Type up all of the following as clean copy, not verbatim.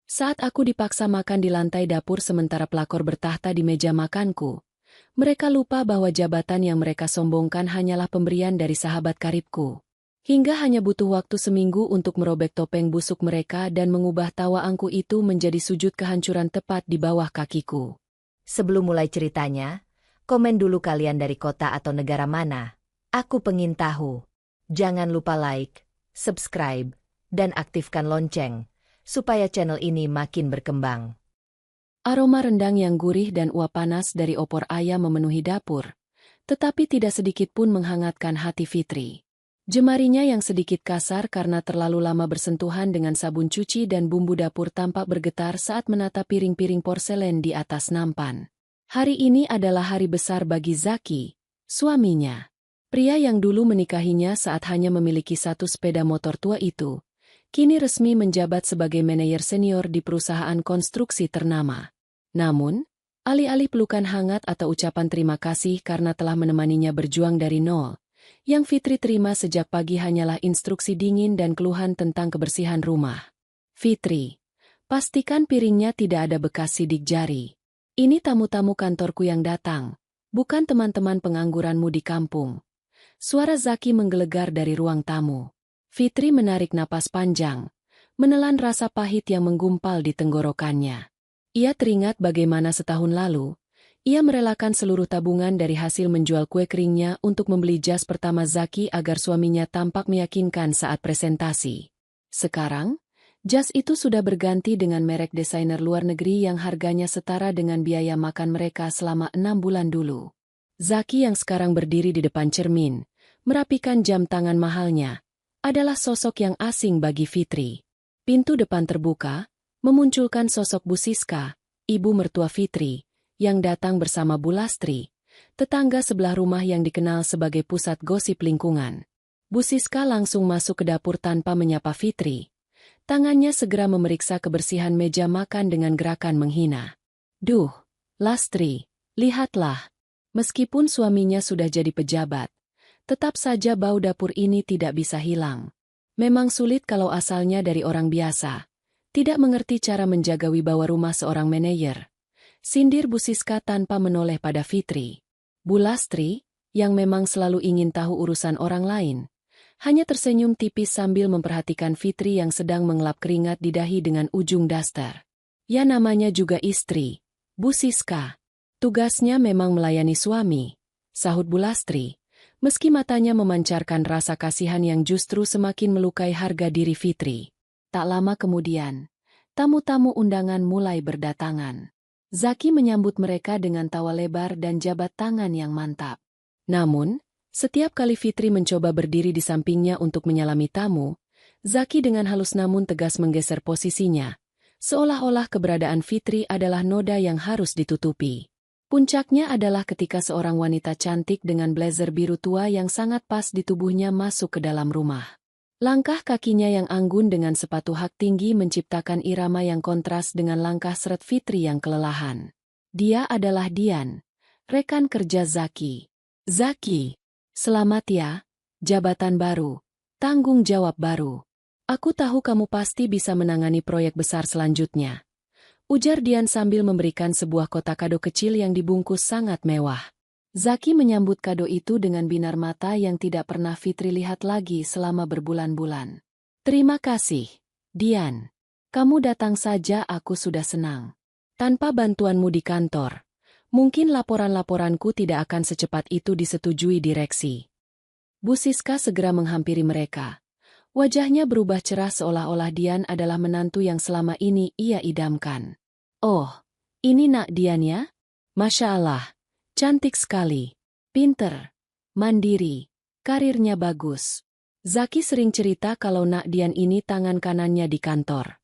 Saat aku dipaksa makan di lantai dapur sementara pelakor bertahta di meja makanku, mereka lupa bahwa jabatan yang mereka sombongkan hanyalah pemberian dari sahabat karibku. Hingga hanya butuh waktu seminggu untuk merobek topeng busuk mereka dan mengubah tawa angku itu menjadi sujud kehancuran tepat di bawah kakiku. Sebelum mulai ceritanya, komen dulu kalian dari kota atau negara mana. Aku pengen tahu. Jangan lupa like, subscribe, dan aktifkan lonceng, supaya channel ini makin berkembang. Aroma rendang yang gurih dan uap panas dari opor ayam memenuhi dapur, tetapi tidak sedikit pun menghangatkan hati Fitri. Jemarinya yang sedikit kasar karena terlalu lama bersentuhan dengan sabun cuci dan bumbu dapur tampak bergetar saat menata piring-piring porselen di atas nampan. Hari ini adalah hari besar bagi Zaki, suaminya. Pria yang dulu menikahinya saat hanya memiliki satu sepeda motor tua itu, kini resmi menjabat sebagai manajer senior di perusahaan konstruksi ternama. Namun, alih-alih pelukan hangat atau ucapan terima kasih karena telah menemaninya berjuang dari nol, yang Fitri terima sejak pagi hanyalah instruksi dingin dan keluhan tentang kebersihan rumah. Fitri, pastikan piringnya tidak ada bekas sidik jari. Ini tamu-tamu kantorku yang datang, bukan teman-teman pengangguranmu di kampung. Suara Zaki menggelegar dari ruang tamu. Fitri menarik napas panjang, menelan rasa pahit yang menggumpal di tenggorokannya. Ia teringat bagaimana setahun lalu, ia merelakan seluruh tabungan dari hasil menjual kue keringnya untuk membeli jas pertama Zaki agar suaminya tampak meyakinkan saat presentasi. Sekarang, jas itu sudah berganti dengan merek desainer luar negeri yang harganya setara dengan biaya makan mereka selama 6 bulan dulu. Zaki yang sekarang berdiri di depan cermin, merapikan jam tangan mahalnya, adalah sosok yang asing bagi Fitri. Pintu depan terbuka, memunculkan sosok Bu Siska, ibu mertua Fitri, yang datang bersama Bu Lastri, tetangga sebelah rumah yang dikenal sebagai pusat gosip lingkungan. Bu Siska langsung masuk ke dapur tanpa menyapa Fitri. Tangannya segera memeriksa kebersihan meja makan dengan gerakan menghina. "Duh, Lastri, lihatlah." Meskipun suaminya sudah jadi pejabat, tetap saja bau dapur ini tidak bisa hilang. Memang sulit kalau asalnya dari orang biasa, tidak mengerti cara menjaga wibawa rumah seorang manajer. Sindir Bu Siska tanpa menoleh pada Fitri. Bu Lastri, yang memang selalu ingin tahu urusan orang lain, hanya tersenyum tipis sambil memperhatikan Fitri yang sedang mengelap keringat di dahi dengan ujung daster. Ya namanya juga istri, Bu Siska. Tugasnya memang melayani suami, sahut Bu Lastri, meski matanya memancarkan rasa kasihan yang justru semakin melukai harga diri Fitri. Tak lama kemudian, tamu-tamu undangan mulai berdatangan. Zaki menyambut mereka dengan tawa lebar dan jabat tangan yang mantap. Namun, setiap kali Fitri mencoba berdiri di sampingnya untuk menyalami tamu, Zaki dengan halus namun tegas menggeser posisinya, seolah-olah keberadaan Fitri adalah noda yang harus ditutupi. Puncaknya adalah ketika seorang wanita cantik dengan blazer biru tua yang sangat pas di tubuhnya masuk ke dalam rumah. Langkah kakinya yang anggun dengan sepatu hak tinggi menciptakan irama yang kontras dengan langkah seret Fitri yang kelelahan. Dia adalah Dian, rekan kerja Zaki. "Zaki, selamat ya, jabatan baru, tanggung jawab baru. Aku tahu kamu pasti bisa menangani proyek besar selanjutnya," ujar Dian sambil memberikan sebuah kotak kado kecil yang dibungkus sangat mewah. Zaki menyambut kado itu dengan binar mata yang tidak pernah Fitri lihat lagi selama berbulan-bulan. "Terima kasih, Dian. Kamu datang saja aku sudah senang. Tanpa bantuanmu di kantor, mungkin laporan-laporanku tidak akan secepat itu disetujui direksi." Bu Siska segera menghampiri mereka. Wajahnya berubah cerah seolah-olah Dian adalah menantu yang selama ini ia idamkan. "Oh, ini Nak Dian ya? Masya Allah, cantik sekali, pinter, mandiri, karirnya bagus." Zaki sering cerita kalau Nak Dian ini tangan kanannya di kantor.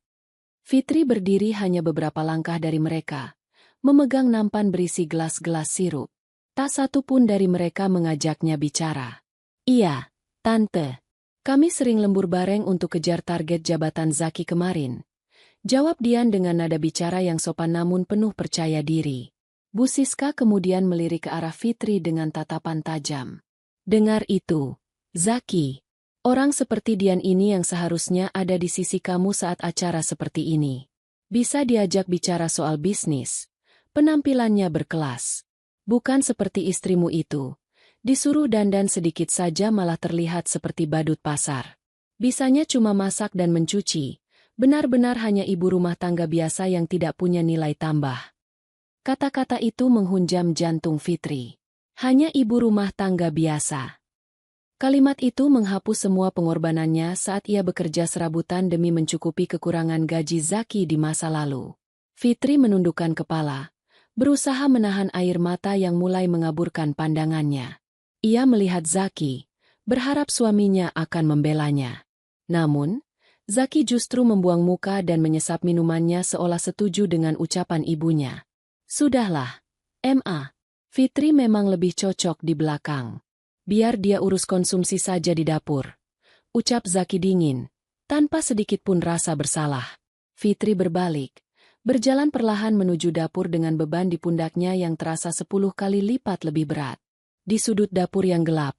Fitri berdiri hanya beberapa langkah dari mereka, memegang nampan berisi gelas-gelas sirup. Tak satu pun dari mereka mengajaknya bicara. "Iya, Tante. Kami sering lembur bareng untuk kejar target jabatan Zaki kemarin," jawab Dian dengan nada bicara yang sopan namun penuh percaya diri. Bu Siska kemudian melirik ke arah Fitri dengan tatapan tajam. "Dengar itu, Zaki. Orang seperti Dian ini yang seharusnya ada di sisi kamu saat acara seperti ini. Bisa diajak bicara soal bisnis. Penampilannya berkelas. Bukan seperti istrimu itu. Disuruh dandan sedikit saja malah terlihat seperti badut pasar. Bisanya cuma masak dan mencuci. Benar-benar hanya ibu rumah tangga biasa yang tidak punya nilai tambah. Kata-kata itu menghunjam jantung Fitri. Hanya ibu rumah tangga biasa. Kalimat itu menghapus semua pengorbanannya saat ia bekerja serabutan demi mencukupi kekurangan gaji Zaki di masa lalu. Fitri menundukkan kepala, berusaha menahan air mata yang mulai mengaburkan pandangannya. Ia melihat Zaki, berharap suaminya akan membelanya. Namun, Zaki justru membuang muka dan menyesap minumannya seolah setuju dengan ucapan ibunya. Sudahlah, Ma. Fitri memang lebih cocok di belakang. Biar dia urus konsumsi saja di dapur. Ucap Zaki dingin, tanpa sedikit pun rasa bersalah. Fitri berbalik, berjalan perlahan menuju dapur dengan beban di pundaknya yang terasa 10 kali lipat lebih berat. Di sudut dapur yang gelap,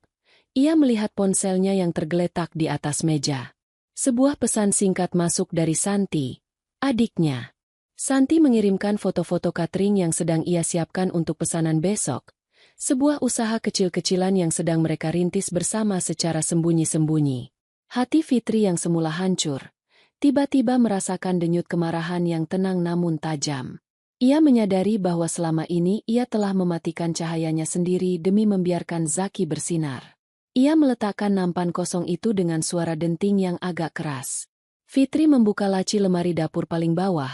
ia melihat ponselnya yang tergeletak di atas meja. Sebuah pesan singkat masuk dari Santi, adiknya. Santi mengirimkan foto-foto catering yang sedang ia siapkan untuk pesanan besok. Sebuah usaha kecil-kecilan yang sedang mereka rintis bersama secara sembunyi-sembunyi. Hati Fitri yang semula hancur, tiba-tiba merasakan denyut kemarahan yang tenang namun tajam. Ia menyadari bahwa selama ini ia telah mematikan cahayanya sendiri demi membiarkan Zaki bersinar. Ia meletakkan nampan kosong itu dengan suara denting yang agak keras. Fitri membuka laci lemari dapur paling bawah,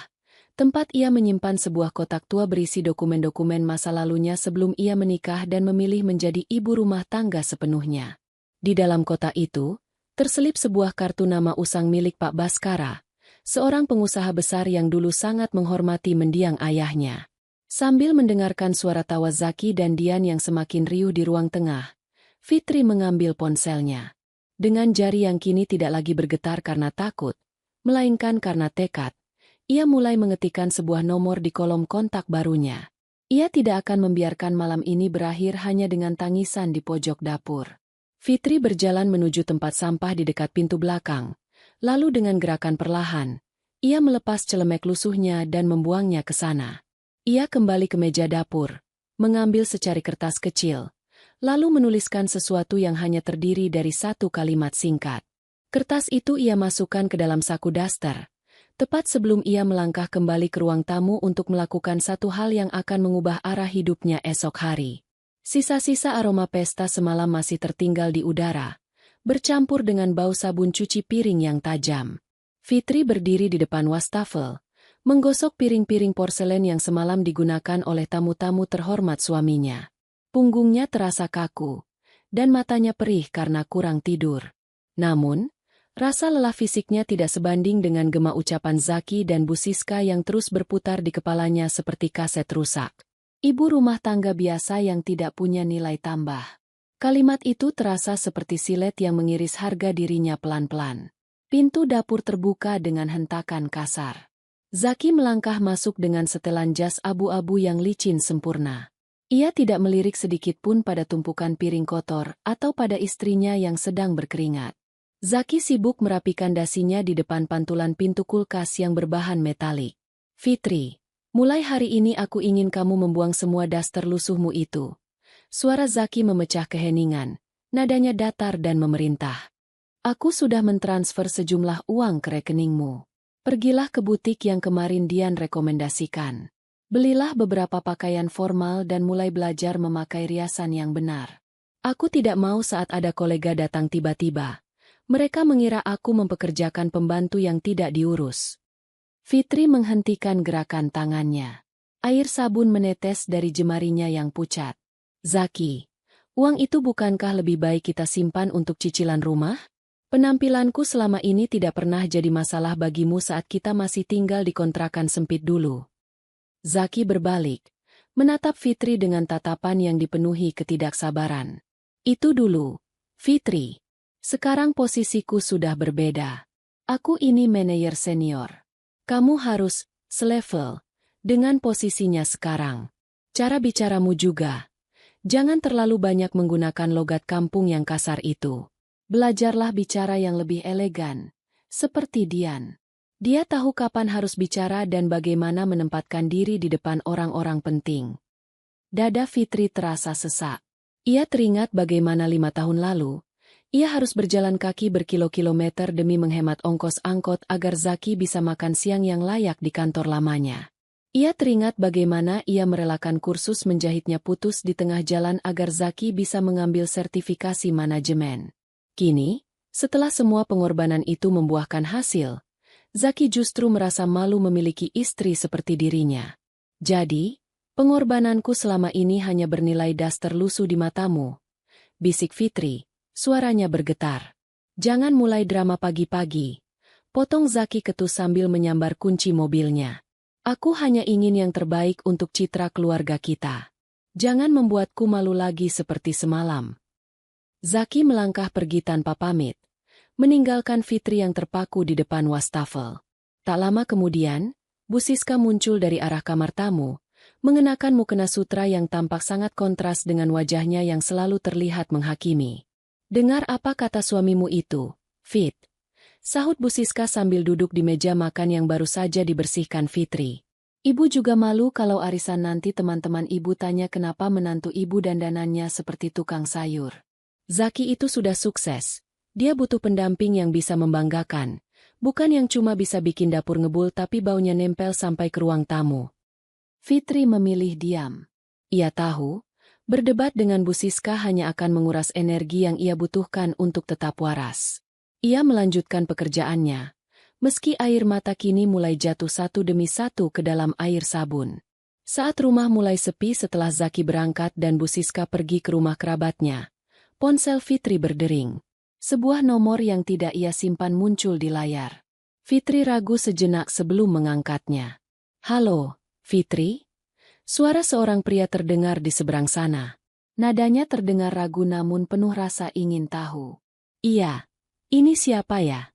tempat ia menyimpan sebuah kotak tua berisi dokumen-dokumen masa lalunya sebelum ia menikah dan memilih menjadi ibu rumah tangga sepenuhnya. Di dalam kotak itu, terselip sebuah kartu nama usang milik Pak Baskara, seorang pengusaha besar yang dulu sangat menghormati mendiang ayahnya. Sambil mendengarkan suara tawa Zaki dan Dian yang semakin riuh di ruang tengah, Fitri mengambil ponselnya. Dengan jari yang kini tidak lagi bergetar karena takut, melainkan karena tekad, ia mulai mengetikkan sebuah nomor di kolom kontak barunya. Ia tidak akan membiarkan malam ini berakhir hanya dengan tangisan di pojok dapur. Fitri berjalan menuju tempat sampah di dekat pintu belakang. Lalu dengan gerakan perlahan, ia melepas celemek lusuhnya dan membuangnya ke sana. Ia kembali ke meja dapur, mengambil secari kertas kecil, lalu menuliskan sesuatu yang hanya terdiri dari satu kalimat singkat. Kertas itu ia masukkan ke dalam saku daster, tepat sebelum ia melangkah kembali ke ruang tamu untuk melakukan satu hal yang akan mengubah arah hidupnya esok hari. Sisa-sisa aroma pesta semalam masih tertinggal di udara, bercampur dengan bau sabun cuci piring yang tajam. Fitri berdiri di depan wastafel, menggosok piring-piring porselen yang semalam digunakan oleh tamu-tamu terhormat suaminya. Punggungnya terasa kaku, dan matanya perih karena kurang tidur. Namun, rasa lelah fisiknya tidak sebanding dengan gema ucapan Zaki dan Bu Siska yang terus berputar di kepalanya seperti kaset rusak. Ibu rumah tangga biasa yang tidak punya nilai tambah. Kalimat itu terasa seperti silet yang mengiris harga dirinya pelan-pelan. Pintu dapur terbuka dengan hentakan kasar. Zaki melangkah masuk dengan setelan jas abu-abu yang licin sempurna. Ia tidak melirik sedikit pun pada tumpukan piring kotor atau pada istrinya yang sedang berkeringat. Zaki sibuk merapikan dasinya di depan pantulan pintu kulkas yang berbahan metalik. Fitri, mulai hari ini aku ingin kamu membuang semua daster lusuhmu itu. Suara Zaki memecah keheningan, nadanya datar dan memerintah. Aku sudah mentransfer sejumlah uang ke rekeningmu. Pergilah ke butik yang kemarin Dian rekomendasikan. Belilah beberapa pakaian formal dan mulai belajar memakai riasan yang benar. Aku tidak mau saat ada kolega datang tiba-tiba. Mereka mengira aku mempekerjakan pembantu yang tidak diurus. Fitri menghentikan gerakan tangannya. Air sabun menetes dari jemarinya yang pucat. Zaki, uang itu bukankah lebih baik kita simpan untuk cicilan rumah? Penampilanku selama ini tidak pernah jadi masalah bagimu saat kita masih tinggal di kontrakan sempit dulu. Zaki berbalik, menatap Fitri dengan tatapan yang dipenuhi ketidaksabaran. Itu dulu, Fitri. Sekarang posisiku sudah berbeda. Aku ini manajer senior. Kamu harus selevel dengan posisinya sekarang. Cara bicaramu juga. Jangan terlalu banyak menggunakan logat kampung yang kasar itu. Belajarlah bicara yang lebih elegan, seperti Dian. Dia tahu kapan harus bicara dan bagaimana menempatkan diri di depan orang-orang penting. Dada Fitri terasa sesak. Ia teringat bagaimana 5 tahun lalu, ia harus berjalan kaki berkilo-kilometer demi menghemat ongkos angkot agar Zaki bisa makan siang yang layak di kantor lamanya. Ia teringat bagaimana ia merelakan kursus menjahitnya putus di tengah jalan agar Zaki bisa mengambil sertifikasi manajemen. Kini, setelah semua pengorbanan itu membuahkan hasil, Zaki justru merasa malu memiliki istri seperti dirinya. Jadi, pengorbananku selama ini hanya bernilai daster lusuh di matamu, bisik Fitri. Suaranya bergetar. Jangan mulai drama pagi-pagi. Potong Zaki ketus sambil menyambar kunci mobilnya. Aku hanya ingin yang terbaik untuk citra keluarga kita. Jangan membuatku malu lagi seperti semalam. Zaki melangkah pergi tanpa pamit, meninggalkan Fitri yang terpaku di depan wastafel. Tak lama kemudian, Bu Siska muncul dari arah kamar tamu, mengenakan mukena sutra yang tampak sangat kontras dengan wajahnya yang selalu terlihat menghakimi. Dengar apa kata suamimu itu, Fit? Sahut Bu Siska sambil duduk di meja makan yang baru saja dibersihkan Fitri. Ibu juga malu kalau arisan nanti teman-teman ibu tanya kenapa menantu ibu dandanannya seperti tukang sayur. Zaki itu sudah sukses. Dia butuh pendamping yang bisa membanggakan. Bukan yang cuma bisa bikin dapur ngebul tapi baunya nempel sampai ke ruang tamu. Fitri memilih diam. Ia tahu, berdebat dengan Bu Siska hanya akan menguras energi yang ia butuhkan untuk tetap waras. Ia melanjutkan pekerjaannya, meski air mata kini mulai jatuh satu demi satu ke dalam air sabun. Saat rumah mulai sepi setelah Zaki berangkat dan Bu Siska pergi ke rumah kerabatnya, ponsel Fitri berdering. Sebuah nomor yang tidak ia simpan muncul di layar. Fitri ragu sejenak sebelum mengangkatnya. Halo, Fitri? Suara seorang pria terdengar di seberang sana. Nadanya terdengar ragu namun penuh rasa ingin tahu. Iya, ini siapa ya?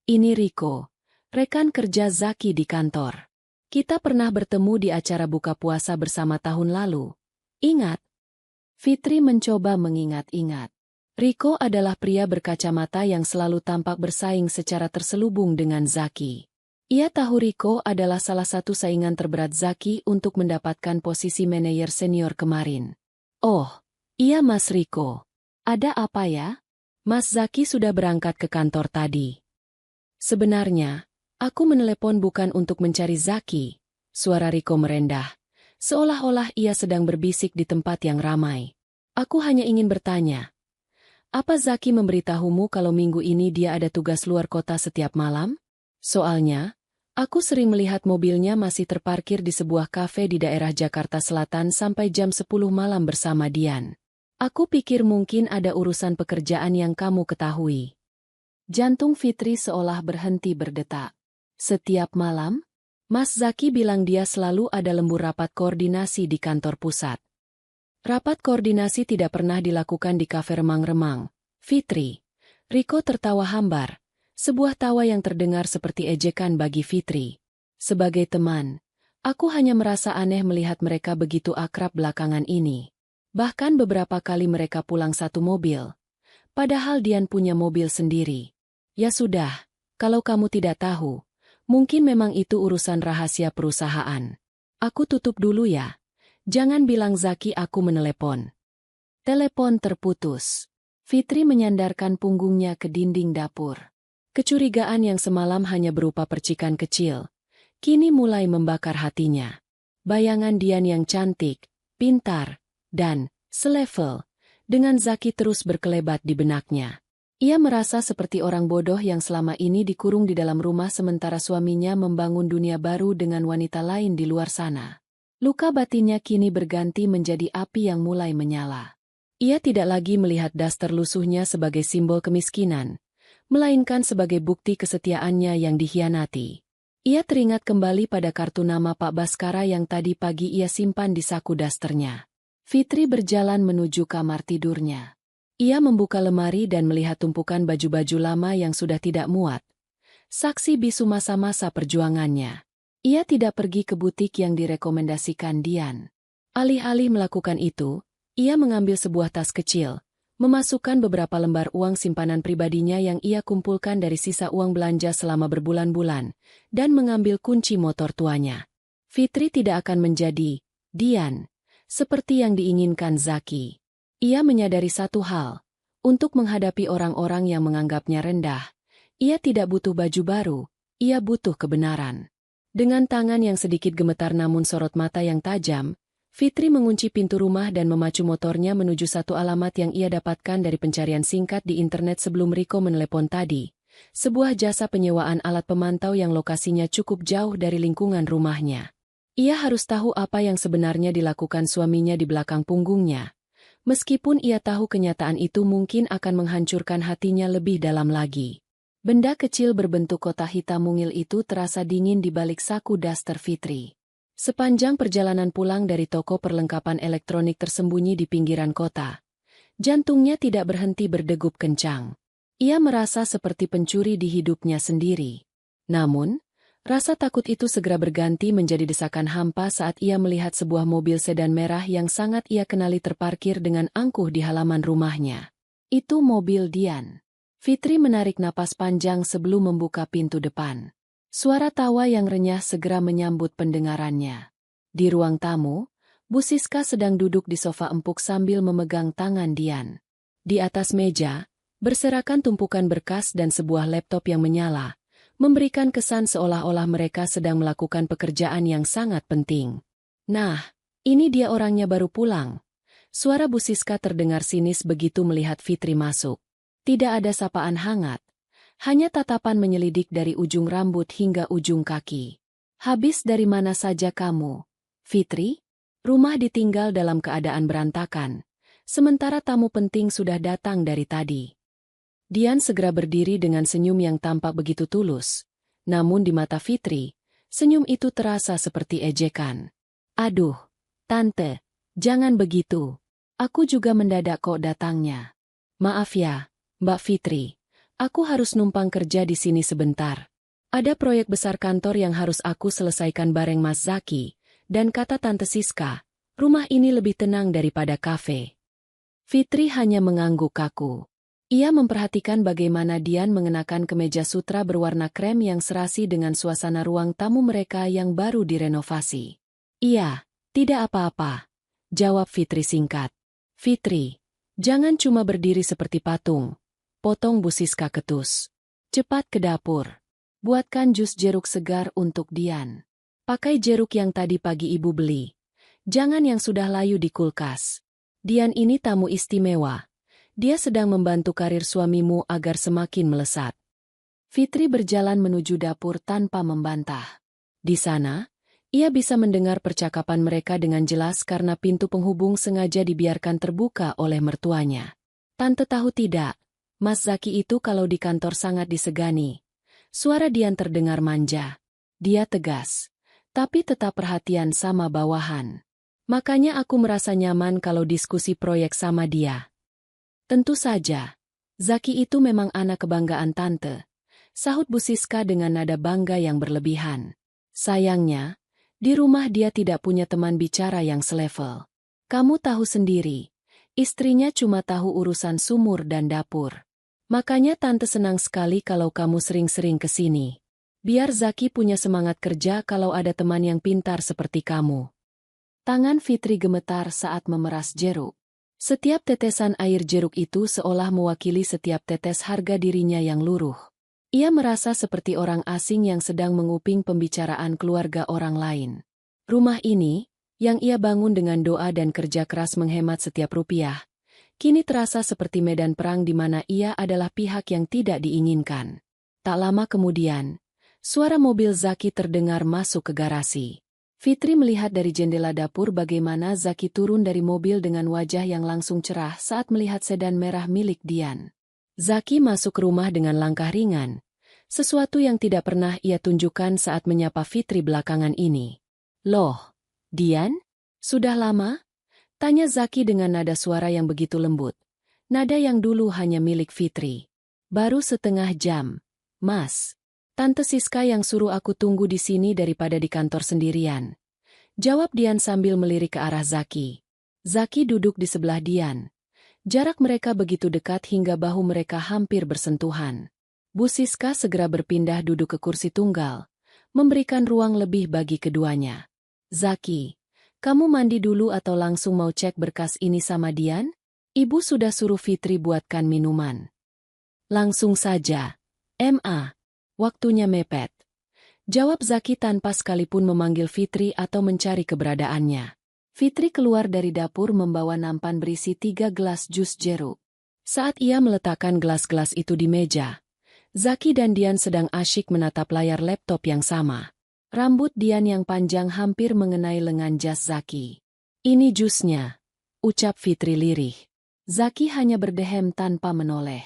Ini Riko, rekan kerja Zaki di kantor. Kita pernah bertemu di acara buka puasa bersama tahun lalu. Ingat? Fitri mencoba mengingat-ingat. Riko adalah pria berkacamata yang selalu tampak bersaing secara terselubung dengan Zaki. Ia tahu Riko adalah salah satu saingan terberat Zaki untuk mendapatkan posisi manajer senior kemarin. Oh, iya Mas Riko. Ada apa ya? Mas Zaki sudah berangkat ke kantor tadi. Sebenarnya, aku menelepon bukan untuk mencari Zaki. Suara Riko merendah, seolah-olah ia sedang berbisik di tempat yang ramai. Aku hanya ingin bertanya. Apa Zaki memberitahumu kalau minggu ini dia ada tugas luar kota setiap malam? Soalnya, aku sering melihat mobilnya masih terparkir di sebuah kafe di daerah Jakarta Selatan sampai jam 10 malam bersama Dian. Aku pikir mungkin ada urusan pekerjaan yang kamu ketahui. Jantung Fitri seolah berhenti berdetak. Setiap malam, Mas Zaki bilang dia selalu ada lembur rapat koordinasi di kantor pusat. Rapat koordinasi tidak pernah dilakukan di kafe remang-remang. Fitri. Riko tertawa hambar. Sebuah tawa yang terdengar seperti ejekan bagi Fitri. Sebagai teman, aku hanya merasa aneh melihat mereka begitu akrab belakangan ini. Bahkan beberapa kali mereka pulang satu mobil. Padahal Dian punya mobil sendiri. Ya sudah, kalau kamu tidak tahu, mungkin memang itu urusan rahasia perusahaan. Aku tutup dulu ya. Jangan bilang Zaki aku menelepon. Telepon terputus. Fitri menyandarkan punggungnya ke dinding dapur. Kecurigaan yang semalam hanya berupa percikan kecil, kini mulai membakar hatinya. Bayangan Dian yang cantik, pintar, dan selevel dengan Zaki terus berkelebat di benaknya. Ia merasa seperti orang bodoh yang selama ini dikurung di dalam rumah sementara suaminya membangun dunia baru dengan wanita lain di luar sana. Luka batinnya kini berganti menjadi api yang mulai menyala. Ia tidak lagi melihat daster lusuhnya sebagai simbol kemiskinan, melainkan sebagai bukti kesetiaannya yang dikhianati. Ia teringat kembali pada kartu nama Pak Baskara yang tadi pagi ia simpan di saku dasternya. Fitri berjalan menuju kamar tidurnya. Ia membuka lemari dan melihat tumpukan baju-baju lama yang sudah tidak muat. Saksi bisu masa-masa perjuangannya. Ia tidak pergi ke butik yang direkomendasikan Dian. Alih-alih melakukan itu, ia mengambil sebuah tas kecil, memasukkan beberapa lembar uang simpanan pribadinya yang ia kumpulkan dari sisa uang belanja selama berbulan-bulan, dan mengambil kunci motor tuanya. Fitri tidak akan menjadi Dian, seperti yang diinginkan Zaki. Ia menyadari satu hal, untuk menghadapi orang-orang yang menganggapnya rendah, ia tidak butuh baju baru, ia butuh kebenaran. Dengan tangan yang sedikit gemetar namun sorot mata yang tajam, Fitri mengunci pintu rumah dan memacu motornya menuju satu alamat yang ia dapatkan dari pencarian singkat di internet sebelum Riko menelepon tadi. Sebuah jasa penyewaan alat pemantau yang lokasinya cukup jauh dari lingkungan rumahnya. Ia harus tahu apa yang sebenarnya dilakukan suaminya di belakang punggungnya. Meskipun ia tahu kenyataan itu mungkin akan menghancurkan hatinya lebih dalam lagi. Benda kecil berbentuk kotak hitam mungil itu terasa dingin di balik saku daster Fitri. Sepanjang perjalanan pulang dari toko perlengkapan elektronik tersembunyi di pinggiran kota, jantungnya tidak berhenti berdegup kencang. Ia merasa seperti pencuri di hidupnya sendiri. Namun, rasa takut itu segera berganti menjadi desakan hampa saat ia melihat sebuah mobil sedan merah yang sangat ia kenali terparkir dengan angkuh di halaman rumahnya. Itu mobil Dian. Fitri menarik napas panjang sebelum membuka pintu depan. Suara tawa yang renyah segera menyambut pendengarannya. Di ruang tamu, Bu Siska sedang duduk di sofa empuk sambil memegang tangan Dian. Di atas meja, berserakan tumpukan berkas dan sebuah laptop yang menyala, memberikan kesan seolah-olah mereka sedang melakukan pekerjaan yang sangat penting. Nah, ini dia orangnya baru pulang. Suara Bu Siska terdengar sinis begitu melihat Fitri masuk. Tidak ada sapaan hangat, hanya tatapan menyelidik dari ujung rambut hingga ujung kaki. Habis dari mana saja kamu, Fitri? Rumah ditinggal dalam keadaan berantakan, sementara tamu penting sudah datang dari tadi. Dian segera berdiri dengan senyum yang tampak begitu tulus. Namun di mata Fitri, senyum itu terasa seperti ejekan. Aduh, Tante, jangan begitu. Aku juga mendadak kok datangnya. Maaf ya, Mbak Fitri. Aku harus numpang kerja di sini sebentar. Ada proyek besar kantor yang harus aku selesaikan bareng Mas Zaki. Dan kata Tante Siska, rumah ini lebih tenang daripada kafe. Fitri hanya mengangguk kaku. Ia memperhatikan bagaimana Dian mengenakan kemeja sutra berwarna krem yang serasi dengan suasana ruang tamu mereka yang baru direnovasi. Iya, tidak apa-apa, jawab Fitri singkat. Fitri, jangan cuma berdiri seperti patung, potong Bu Siska ketus. Cepat ke dapur. Buatkan jus jeruk segar untuk Dian. Pakai jeruk yang tadi pagi ibu beli. Jangan yang sudah layu di kulkas. Dian ini tamu istimewa. Dia sedang membantu karir suamimu agar semakin melesat. Fitri berjalan menuju dapur tanpa membantah. Di sana, ia bisa mendengar percakapan mereka dengan jelas karena pintu penghubung sengaja dibiarkan terbuka oleh mertuanya. Tante tahu tidak, Mas Zaki itu kalau di kantor sangat disegani. Suara Dian terdengar manja. Dia tegas, tapi tetap perhatian sama bawahan. Makanya aku merasa nyaman kalau diskusi proyek sama dia. Tentu saja, Zaki itu memang anak kebanggaan Tante, sahut Bu Siska dengan nada bangga yang berlebihan. Sayangnya, di rumah dia tidak punya teman bicara yang selevel. Kamu tahu sendiri, istrinya cuma tahu urusan sumur dan dapur. Makanya Tante senang sekali kalau kamu sering-sering ke sini. Biar Zaki punya semangat kerja kalau ada teman yang pintar seperti kamu. Tangan Fitri gemetar saat memeras jeruk. Setiap tetesan air jeruk itu seolah mewakili setiap tetes harga dirinya yang luruh. Ia merasa seperti orang asing yang sedang menguping pembicaraan keluarga orang lain. Rumah ini, yang ia bangun dengan doa dan kerja keras menghemat setiap rupiah, kini terasa seperti medan perang di mana ia adalah pihak yang tidak diinginkan. Tak lama kemudian, suara mobil Zaki terdengar masuk ke garasi. Fitri melihat dari jendela dapur bagaimana Zaki turun dari mobil dengan wajah yang langsung cerah saat melihat sedan merah milik Dian. Zaki masuk ke rumah dengan langkah ringan, sesuatu yang tidak pernah ia tunjukkan saat menyapa Fitri belakangan ini. Loh, Dian? Sudah lama? Tanya Zaki dengan nada suara yang begitu lembut. Nada yang dulu hanya milik Fitri. Baru setengah jam, Mas. Tante Siska yang suruh aku tunggu di sini daripada di kantor sendirian. Jawab Dian sambil melirik ke arah Zaki. Zaki duduk di sebelah Dian. Jarak mereka begitu dekat hingga bahu mereka hampir bersentuhan. Bu Siska segera berpindah duduk ke kursi tunggal, memberikan ruang lebih bagi keduanya. Zaki, kamu mandi dulu atau langsung mau cek berkas ini sama Dian? Ibu sudah suruh Fitri buatkan minuman. Langsung saja. Ma, waktunya mepet. Jawab Zaki tanpa sekalipun memanggil Fitri atau mencari keberadaannya. Fitri keluar dari dapur membawa nampan berisi 3 gelas jus jeruk. Saat ia meletakkan gelas-gelas itu di meja, Zaki dan Dian sedang asyik menatap layar laptop yang sama. Rambut Dian yang panjang hampir mengenai lengan jas Zaki. Ini jusnya, ucap Fitri lirih. Zaki hanya berdehem tanpa menoleh.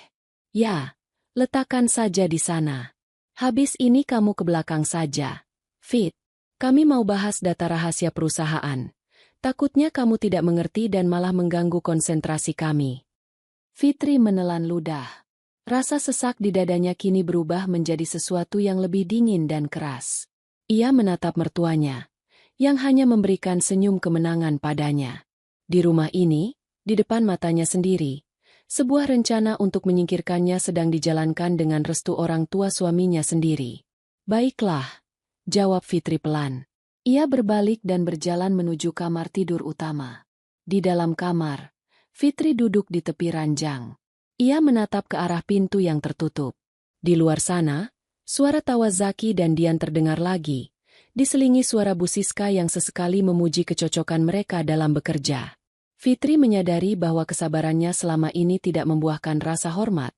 Ya, letakkan saja di sana. Habis ini kamu ke belakang saja. Fit, kami mau bahas data rahasia perusahaan. Takutnya kamu tidak mengerti dan malah mengganggu konsentrasi kami. Fitri menelan ludah. Rasa sesak di dadanya kini berubah menjadi sesuatu yang lebih dingin dan keras. Ia menatap mertuanya, yang hanya memberikan senyum kemenangan padanya. Di rumah ini, di depan matanya sendiri, sebuah rencana untuk menyingkirkannya sedang dijalankan dengan restu orang tua suaminya sendiri. Baiklah, jawab Fitri pelan. Ia berbalik dan berjalan menuju kamar tidur utama. Di dalam kamar, Fitri duduk di tepi ranjang. Ia menatap ke arah pintu yang tertutup. Di luar sana, suara tawa Zaki dan Dian terdengar lagi, diselingi suara Bu Siska yang sesekali memuji kecocokan mereka dalam bekerja. Fitri menyadari bahwa kesabarannya selama ini tidak membuahkan rasa hormat,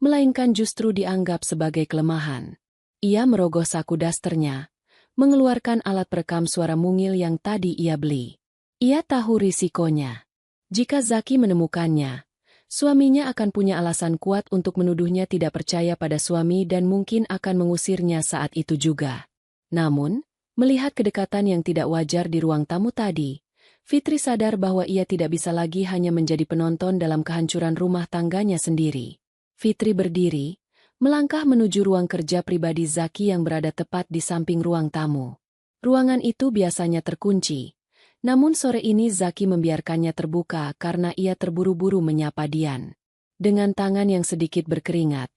melainkan justru dianggap sebagai kelemahan. Ia merogoh saku dasternya, mengeluarkan alat perekam suara mungil yang tadi ia beli. Ia tahu risikonya. Jika Zaki menemukannya, suaminya akan punya alasan kuat untuk menuduhnya tidak percaya pada suami dan mungkin akan mengusirnya saat itu juga. Namun, melihat kedekatan yang tidak wajar di ruang tamu tadi, Fitri sadar bahwa ia tidak bisa lagi hanya menjadi penonton dalam kehancuran rumah tangganya sendiri. Fitri berdiri, melangkah menuju ruang kerja pribadi Zaki yang berada tepat di samping ruang tamu. Ruangan itu biasanya terkunci, namun sore ini Zaki membiarkannya terbuka karena ia terburu-buru menyapa Dian. Dengan tangan yang sedikit berkeringat,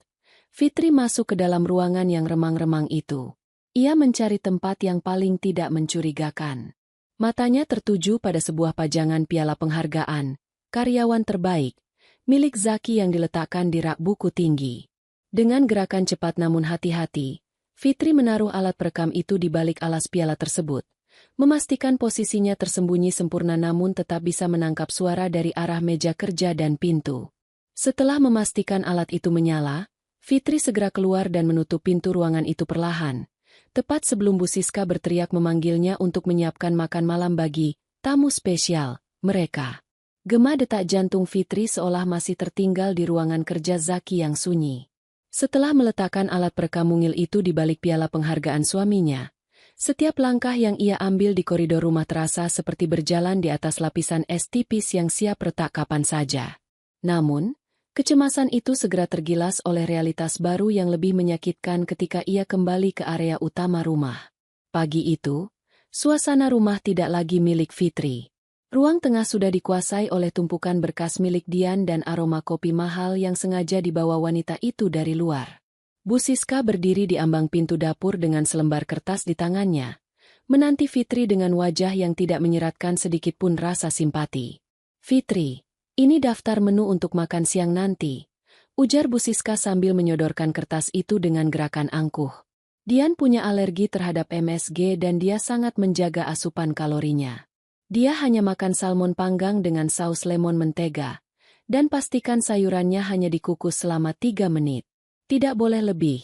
Fitri masuk ke dalam ruangan yang remang-remang itu. Ia mencari tempat yang paling tidak mencurigakan. Matanya tertuju pada sebuah pajangan piala penghargaan, karyawan terbaik, milik Zaki yang diletakkan di rak buku tinggi. Dengan gerakan cepat namun hati-hati, Fitri menaruh alat perekam itu di balik alas piala tersebut, memastikan posisinya tersembunyi sempurna namun tetap bisa menangkap suara dari arah meja kerja dan pintu. Setelah memastikan alat itu menyala, Fitri segera keluar dan menutup pintu ruangan itu perlahan, tepat sebelum Bu Siska berteriak memanggilnya untuk menyiapkan makan malam bagi tamu spesial mereka. Gema detak jantung Fitri seolah masih tertinggal di ruangan kerja Zaki yang sunyi. Setelah meletakkan alat perekam mungil itu di balik piala penghargaan suaminya, setiap langkah yang ia ambil di koridor rumah terasa seperti berjalan di atas lapisan es tipis yang siap retak kapan saja. Namun, kecemasan itu segera tergilas oleh realitas baru yang lebih menyakitkan ketika ia kembali ke area utama rumah. Pagi itu, suasana rumah tidak lagi milik Fitri. Ruang tengah sudah dikuasai oleh tumpukan berkas milik Dian dan aroma kopi mahal yang sengaja dibawa wanita itu dari luar. Bu Siska berdiri di ambang pintu dapur dengan selembar kertas di tangannya, menanti Fitri dengan wajah yang tidak menyeratkan sedikitpun rasa simpati. Fitri, ini daftar menu untuk makan siang nanti, ujar Bu Siska sambil menyodorkan kertas itu dengan gerakan angkuh. Dian punya alergi terhadap MSG dan dia sangat menjaga asupan kalorinya. Dia hanya makan salmon panggang dengan saus lemon mentega, dan pastikan sayurannya hanya dikukus selama 3 menit. Tidak boleh lebih,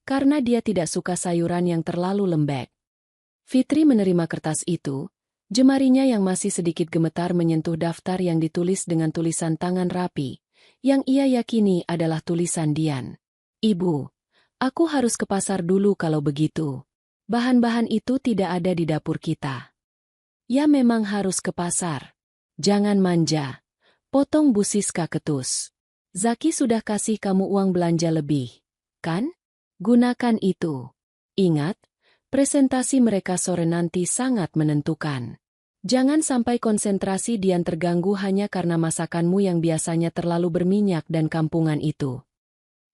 karena dia tidak suka sayuran yang terlalu lembek. Fitri menerima kertas itu, jemarinya yang masih sedikit gemetar menyentuh daftar yang ditulis dengan tulisan tangan rapi, yang ia yakini adalah tulisan Dian. Ibu, aku harus ke pasar dulu kalau begitu. Bahan-bahan itu tidak ada di dapur kita. Ya memang harus ke pasar. Jangan manja. Potong Bu Siska ketus. Zaki sudah kasih kamu uang belanja lebih, kan? Gunakan itu. Ingat, presentasi mereka sore nanti sangat menentukan. Jangan sampai konsentrasi Dian terganggu hanya karena masakanmu yang biasanya terlalu berminyak dan kampungan itu.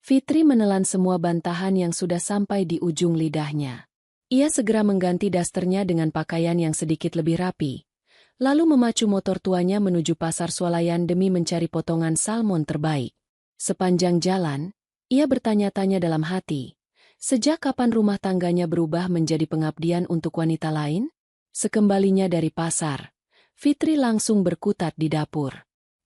Fitri menelan semua bantahan yang sudah sampai di ujung lidahnya. Ia segera mengganti dasternya dengan pakaian yang sedikit lebih rapi, lalu memacu motor tuanya menuju pasar swalayan demi mencari potongan salmon terbaik. Sepanjang jalan, ia bertanya-tanya dalam hati, sejak kapan rumah tangganya berubah menjadi pengabdian untuk wanita lain? Sekembalinya dari pasar, Fitri langsung berkutat di dapur.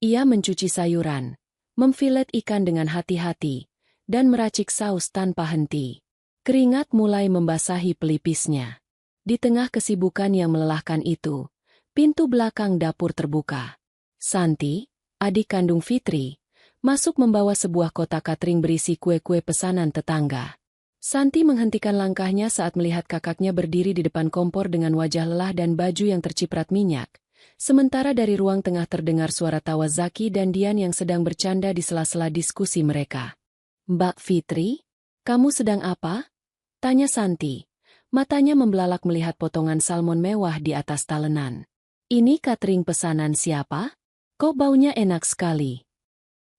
Ia mencuci sayuran, memfilet ikan dengan hati-hati, dan meracik saus tanpa henti. Keringat mulai membasahi pelipisnya. Di tengah kesibukan yang melelahkan itu, pintu belakang dapur terbuka. Santi, adik kandung Fitri, masuk membawa sebuah kotak catering berisi kue-kue pesanan tetangga. Santi menghentikan langkahnya saat melihat kakaknya berdiri di depan kompor dengan wajah lelah dan baju yang terciprat minyak. Sementara dari ruang tengah terdengar suara tawa Zaki dan Dian yang sedang bercanda di sela-sela diskusi mereka. "Mbak Fitri, kamu sedang apa?" tanya Santi. Matanya membelalak melihat potongan salmon mewah di atas talenan. "Ini catering pesanan siapa? Kok baunya enak sekali?"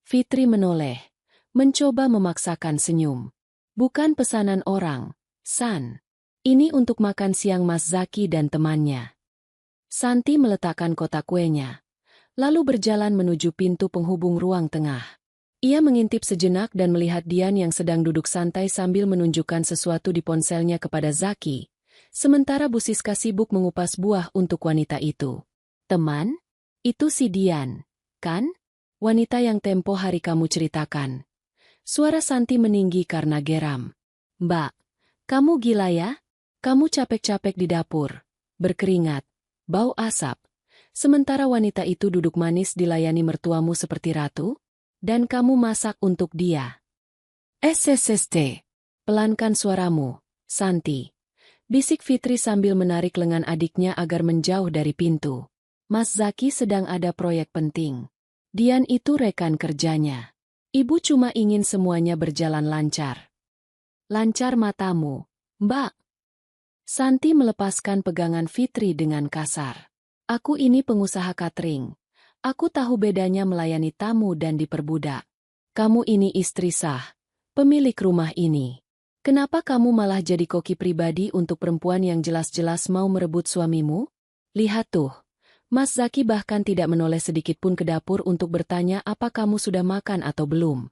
Fitri menoleh, mencoba memaksakan senyum. "Bukan pesanan orang, San. Ini untuk makan siang Mas Zaki dan temannya." Santi meletakkan kotak kuenya, lalu berjalan menuju pintu penghubung ruang tengah. Ia mengintip sejenak dan melihat Dian yang sedang duduk santai sambil menunjukkan sesuatu di ponselnya kepada Zaki, sementara Bu Siska sibuk mengupas buah untuk wanita itu. "Teman? Itu si Dian, kan? Wanita yang tempo hari kamu ceritakan." Suara Santi meninggi karena geram. "Mbak, kamu gila ya? Kamu capek-capek di dapur, berkeringat, bau asap. Sementara wanita itu duduk manis dilayani mertuamu seperti ratu? Dan kamu masak untuk dia." "SSST, pelankan suaramu, Santi," bisik Fitri sambil menarik lengan adiknya agar menjauh dari pintu. "Mas Zaki sedang ada proyek penting. Dian itu rekan kerjanya. Ibu cuma ingin semuanya berjalan lancar." "Lancar matamu, Mbak." Santi melepaskan pegangan Fitri dengan kasar. "Aku ini pengusaha catering. Aku tahu bedanya melayani tamu dan diperbudak. Kamu ini istri sah, pemilik rumah ini. Kenapa kamu malah jadi koki pribadi untuk perempuan yang jelas-jelas mau merebut suamimu? Lihat tuh, Mas Zaki bahkan tidak menoleh sedikitpun ke dapur untuk bertanya apa kamu sudah makan atau belum."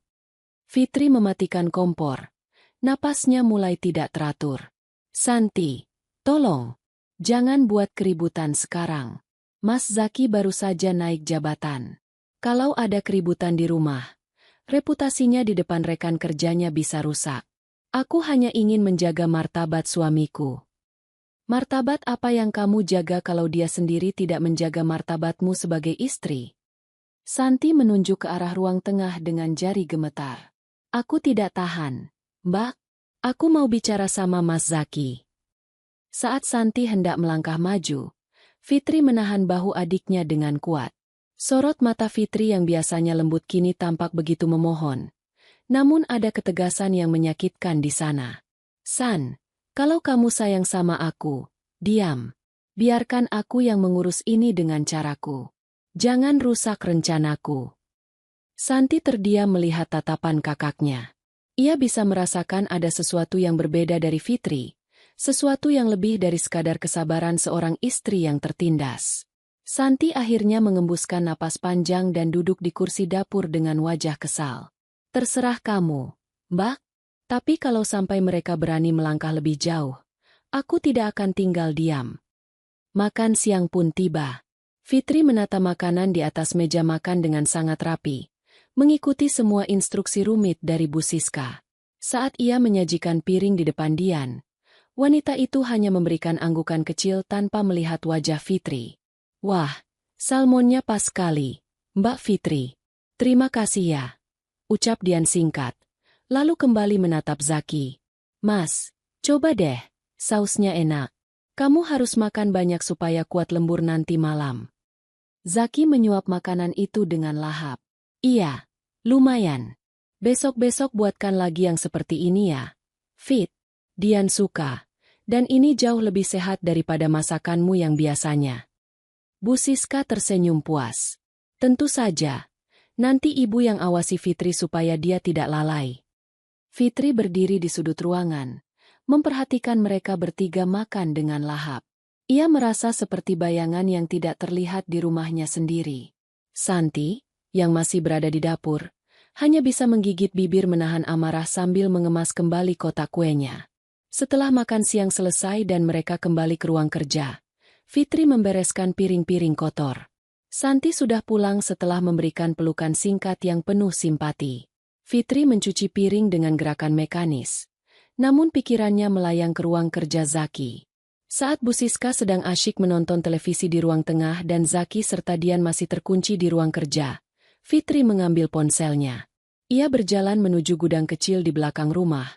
Fitri mematikan kompor. Napasnya mulai tidak teratur. "Santi, tolong, jangan buat keributan sekarang. Mas Zaki baru saja naik jabatan. Kalau ada keributan di rumah, reputasinya di depan rekan kerjanya bisa rusak. Aku hanya ingin menjaga martabat suamiku." "Martabat apa yang kamu jaga kalau dia sendiri tidak menjaga martabatmu sebagai istri?" Santi menunjuk ke arah ruang tengah dengan jari gemetar. "Aku tidak tahan, Mbak. Aku mau bicara sama Mas Zaki." Saat Santi hendak melangkah maju, Fitri menahan bahu adiknya dengan kuat. Sorot mata Fitri yang biasanya lembut kini tampak begitu memohon. Namun ada ketegasan yang menyakitkan di sana. "San, kalau kamu sayang sama aku, diam. Biarkan aku yang mengurus ini dengan caraku. Jangan rusak rencanaku." Santi terdiam melihat tatapan kakaknya. Ia bisa merasakan ada sesuatu yang berbeda dari Fitri, sesuatu yang lebih dari sekadar kesabaran seorang istri yang tertindas. Santi akhirnya mengembuskan napas panjang dan duduk di kursi dapur dengan wajah kesal. "Terserah kamu, Mbak. Tapi kalau sampai mereka berani melangkah lebih jauh, aku tidak akan tinggal diam." Makan siang pun tiba. Fitri menata makanan di atas meja makan dengan sangat rapi, mengikuti semua instruksi rumit dari Bu Siska. Saat ia menyajikan piring di depan Dian, wanita itu hanya memberikan anggukan kecil tanpa melihat wajah Fitri. "Wah, salmonnya pas sekali, Mbak Fitri. Terima kasih ya," ucap Dian singkat. Lalu kembali menatap Zaki. "Mas, coba deh, sausnya enak. Kamu harus makan banyak supaya kuat lembur nanti malam." Zaki menyuap makanan itu dengan lahap. "Iya, lumayan. Besok-besok buatkan lagi yang seperti ini ya, Fit. Dian suka. Dan ini jauh lebih sehat daripada masakanmu yang biasanya." Bu Siska tersenyum puas. Tentu saja. Nanti ibu yang awasi Fitri supaya dia tidak lalai. Fitri berdiri di sudut ruangan, memperhatikan mereka bertiga makan dengan lahap. Ia merasa seperti bayangan yang tidak terlihat di rumahnya sendiri. Santi, yang masih berada di dapur, hanya bisa menggigit bibir menahan amarah sambil mengemas kembali kotak kuenya. Setelah makan siang selesai dan mereka kembali ke ruang kerja, Fitri membereskan piring-piring kotor. Santi sudah pulang setelah memberikan pelukan singkat yang penuh simpati. Fitri mencuci piring dengan gerakan mekanis. Namun pikirannya melayang ke ruang kerja Zaki. Saat Bu Siska sedang asyik menonton televisi di ruang tengah dan Zaki serta Dian masih terkunci di ruang kerja, Fitri mengambil ponselnya. Ia berjalan menuju gudang kecil di belakang rumah,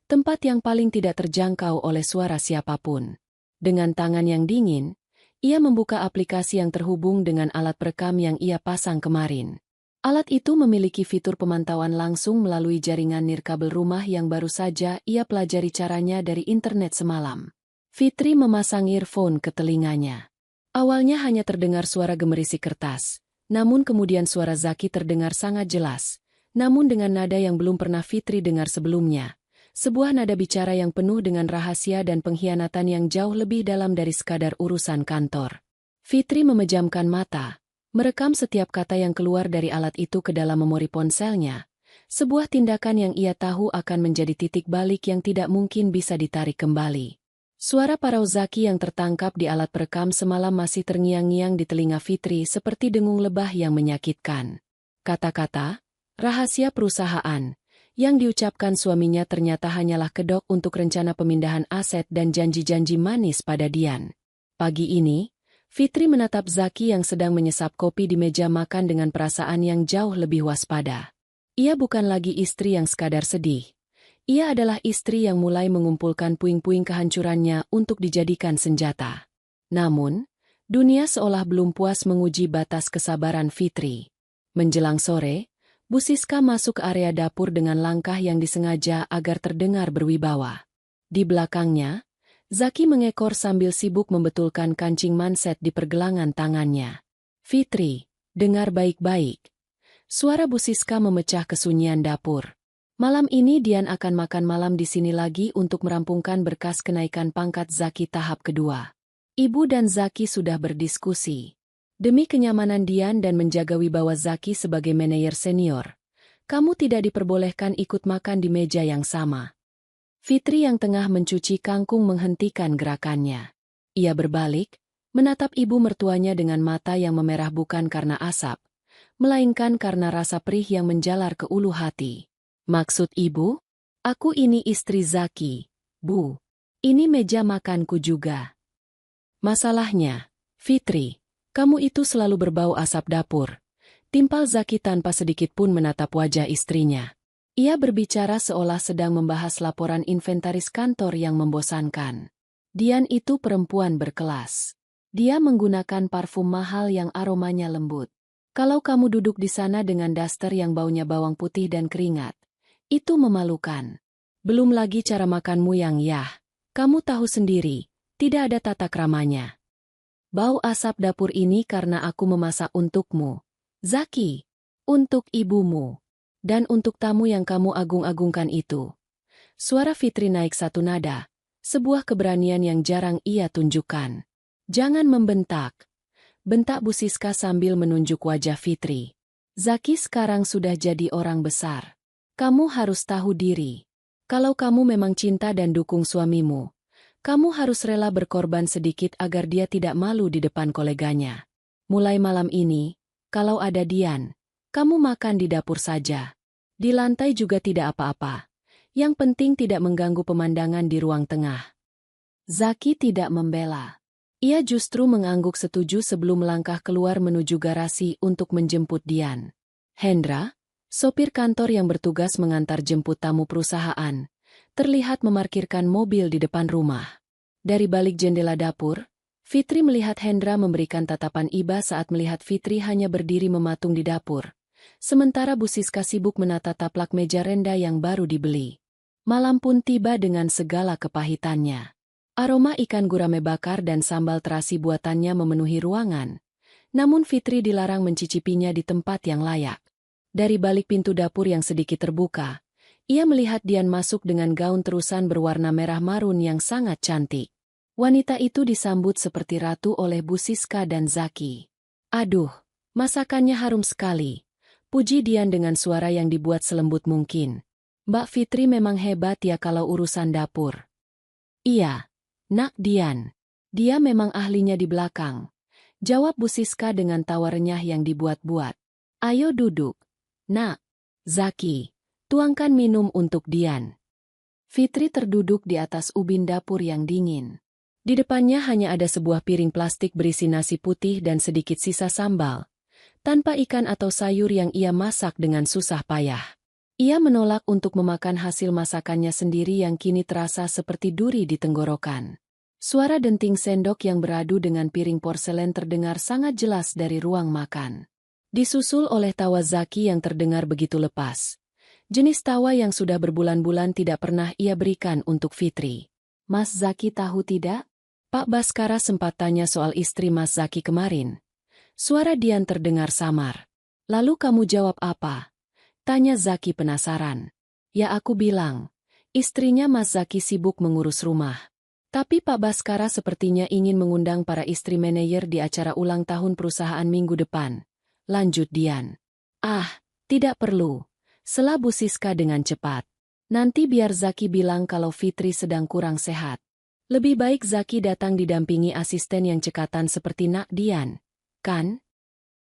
tempat yang paling tidak terjangkau oleh suara siapapun. Dengan tangan yang dingin, ia membuka aplikasi yang terhubung dengan alat perekam yang ia pasang kemarin. Alat itu memiliki fitur pemantauan langsung melalui jaringan nirkabel rumah yang baru saja ia pelajari caranya dari internet semalam. Fitri memasang earphone ke telinganya. Awalnya hanya terdengar suara gemerisik kertas, namun kemudian suara Zaki terdengar sangat jelas, namun dengan nada yang belum pernah Fitri dengar sebelumnya. Sebuah nada bicara yang penuh dengan rahasia dan pengkhianatan yang jauh lebih dalam dari sekadar urusan kantor. Fitri memejamkan mata, merekam setiap kata yang keluar dari alat itu ke dalam memori ponselnya, sebuah tindakan yang ia tahu akan menjadi titik balik yang tidak mungkin bisa ditarik kembali. Suara parau Zaki yang tertangkap di alat perekam semalam masih terngiang-ngiang di telinga Fitri seperti dengung lebah yang menyakitkan. Kata-kata, rahasia perusahaan, yang diucapkan suaminya ternyata hanyalah kedok untuk rencana pemindahan aset dan janji-janji manis pada Dian. Pagi ini, Fitri menatap Zaki yang sedang menyesap kopi di meja makan dengan perasaan yang jauh lebih waspada. Ia bukan lagi istri yang sekadar sedih. Ia adalah istri yang mulai mengumpulkan puing-puing kehancurannya untuk dijadikan senjata. Namun, dunia seolah belum puas menguji batas kesabaran Fitri. Menjelang sore, Bu Siska masuk ke area dapur dengan langkah yang disengaja agar terdengar berwibawa. Di belakangnya, Zaki mengekor sambil sibuk membetulkan kancing manset di pergelangan tangannya. Fitri, dengar baik-baik. Suara Bu Siska memecah kesunyian dapur. Malam ini Dian akan makan malam di sini lagi untuk merampungkan berkas kenaikan pangkat Zaki tahap kedua. Ibu dan Zaki sudah berdiskusi. Demi kenyamanan Dian dan menjaga wibawa Zaki sebagai manajer senior, kamu tidak diperbolehkan ikut makan di meja yang sama. Fitri yang tengah mencuci kangkung menghentikan gerakannya. Ia berbalik, menatap ibu mertuanya dengan mata yang memerah bukan karena asap, melainkan karena rasa perih yang menjalar ke ulu hati. Maksud ibu? Aku ini istri Zaki, Bu. Ini meja makanku juga. Masalahnya, Fitri, kamu itu selalu berbau asap dapur. Timpal Zaki tanpa sedikit pun menatap wajah istrinya. Ia berbicara seolah sedang membahas laporan inventaris kantor yang membosankan. Dian itu perempuan berkelas. Dia menggunakan parfum mahal yang aromanya lembut. Kalau kamu duduk di sana dengan daster yang baunya bawang putih dan keringat, itu memalukan. Belum lagi cara makanmu yang kamu tahu sendiri, tidak ada tata kramanya. Bau asap dapur ini karena aku memasak untukmu, Zaki, untuk ibumu. Dan untuk tamu yang kamu agung-agungkan itu. Suara Fitri naik satu nada, sebuah keberanian yang jarang ia tunjukkan. Jangan membentak. Bentak Bu Siska sambil menunjuk wajah Fitri. Zaki sekarang sudah jadi orang besar. Kamu harus tahu diri. Kalau kamu memang cinta dan dukung suamimu, kamu harus rela berkorban sedikit agar dia tidak malu di depan koleganya. Mulai malam ini, kalau ada Dian, kamu makan di dapur saja. Di lantai juga tidak apa-apa. Yang penting tidak mengganggu pemandangan di ruang tengah. Zaki tidak membela. Ia justru mengangguk setuju sebelum melangkah keluar menuju garasi untuk menjemput Dian. Hendra, sopir kantor yang bertugas mengantar jemput tamu perusahaan, terlihat memarkirkan mobil di depan rumah. Dari balik jendela dapur, Fitri melihat Hendra memberikan tatapan iba saat melihat Fitri hanya berdiri mematung di dapur. Sementara Bu Siska sibuk menata taplak meja renda yang baru dibeli. Malam pun tiba dengan segala kepahitannya. Aroma ikan gurame bakar dan sambal terasi buatannya memenuhi ruangan, Namun Fitri dilarang mencicipinya di tempat yang layak. Dari balik pintu dapur yang sedikit terbuka, ia melihat Dian masuk dengan gaun terusan berwarna merah marun yang sangat cantik. Wanita itu disambut seperti ratu oleh Bu Siska dan Zaki. "Aduh, masakannya harum sekali," puji Dian dengan suara yang dibuat selembut mungkin. "Mbak Fitri memang hebat ya kalau urusan dapur." "Iya, Nak Dian. Dia memang ahlinya di belakang," jawab Bu Siska dengan tawa renyah yang dibuat-buat. "Ayo duduk, Nak." "Zaki, tuangkan minum untuk Dian." Fitri terduduk di atas ubin dapur yang dingin. Di depannya hanya ada sebuah piring plastik berisi nasi putih dan sedikit sisa sambal, tanpa ikan atau sayur yang ia masak dengan susah payah. Ia menolak untuk memakan hasil masakannya sendiri yang kini terasa seperti duri di tenggorokan. Suara denting sendok yang beradu dengan piring porselen terdengar sangat jelas dari ruang makan. Disusul oleh tawa Zaki yang terdengar begitu lepas. Jenis tawa yang sudah berbulan-bulan tidak pernah ia berikan untuk Fitri. "Mas Zaki tahu tidak?" Pak Baskara sempat tanya soal istri Mas Zaki kemarin. Suara Dian terdengar samar. "Lalu kamu jawab apa?" tanya Zaki penasaran. "Ya aku bilang, istrinya Mas Zaki sibuk mengurus rumah." Tapi Pak Baskara sepertinya ingin mengundang para istri manajer di acara ulang tahun perusahaan minggu depan. Lanjut Dian. "Ah, tidak perlu," sela Bu Siska dengan cepat. "Nanti biar Zaki bilang kalau Fitri sedang kurang sehat. Lebih baik Zaki datang didampingi asisten yang cekatan seperti Nak Dian, kan?"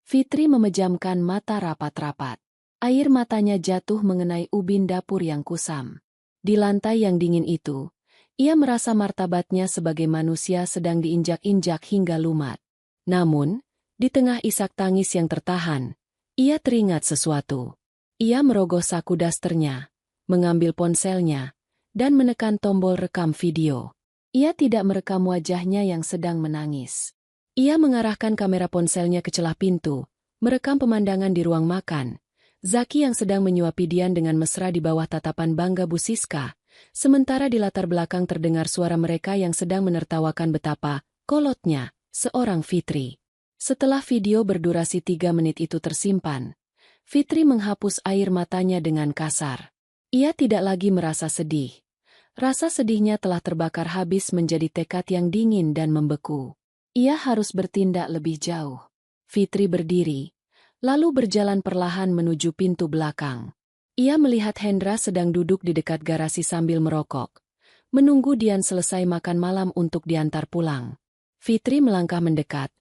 Fitri memejamkan mata rapat-rapat. Air matanya jatuh mengenai ubin dapur yang kusam. Di lantai yang dingin itu, ia merasa martabatnya sebagai manusia sedang diinjak-injak hingga lumat. Namun, di tengah isak tangis yang tertahan, ia teringat sesuatu. Ia merogoh saku dasternya, mengambil ponselnya, dan menekan tombol rekam video. Ia tidak merekam wajahnya yang sedang menangis. Ia mengarahkan kamera ponselnya ke celah pintu, merekam pemandangan di ruang makan. Zaki yang sedang menyuapi Dian dengan mesra di bawah tatapan bangga Bu Siska. Sementara di latar belakang terdengar suara mereka yang sedang menertawakan betapa kolotnya seorang Fitri. Setelah video berdurasi 3 menit itu tersimpan, Fitri menghapus air matanya dengan kasar. Ia tidak lagi merasa sedih. Rasa sedihnya telah terbakar habis menjadi tekad yang dingin dan membeku. Ia harus bertindak lebih jauh. Fitri berdiri, lalu berjalan perlahan menuju pintu belakang. Ia melihat Hendra sedang duduk di dekat garasi sambil merokok, menunggu Dian selesai makan malam untuk diantar pulang. Fitri melangkah mendekat,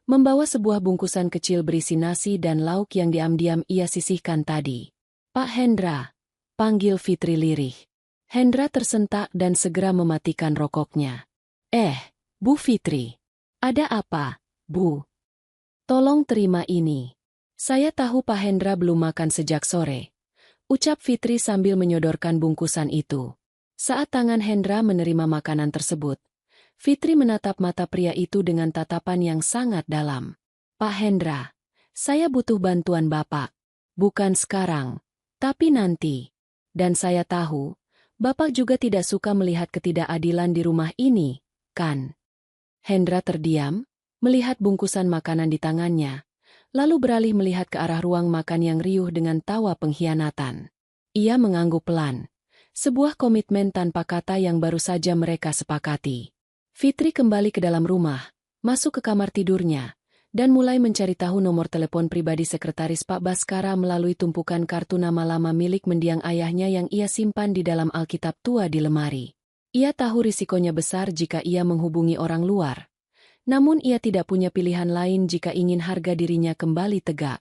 membawa sebuah bungkusan kecil berisi nasi dan lauk yang diam-diam ia sisihkan tadi. "Pak Hendra," panggil Fitri lirih. Hendra tersentak dan segera mematikan rokoknya. Bu Fitri. "Ada apa, Bu?" "Tolong terima ini. Saya tahu Pak Hendra belum makan sejak sore," ucap Fitri sambil menyodorkan bungkusan itu. Saat tangan Hendra menerima makanan tersebut, Fitri menatap mata pria itu dengan tatapan yang sangat dalam. "Pak Hendra, saya butuh bantuan Bapak. Bukan sekarang, tapi nanti. Dan saya tahu, Bapak juga tidak suka melihat ketidakadilan di rumah ini, kan?" Hendra terdiam, melihat bungkusan makanan di tangannya, lalu beralih melihat ke arah ruang makan yang riuh dengan tawa pengkhianatan. Ia mengangguk pelan. Sebuah komitmen tanpa kata yang baru saja mereka sepakati. Fitri kembali ke dalam rumah, masuk ke kamar tidurnya, dan mulai mencari tahu nomor telepon pribadi sekretaris Pak Baskara melalui tumpukan kartu nama lama milik mendiang ayahnya yang ia simpan di dalam Alkitab tua di lemari. Ia tahu risikonya besar jika ia menghubungi orang luar. Namun ia tidak punya pilihan lain jika ingin harga dirinya kembali tegak.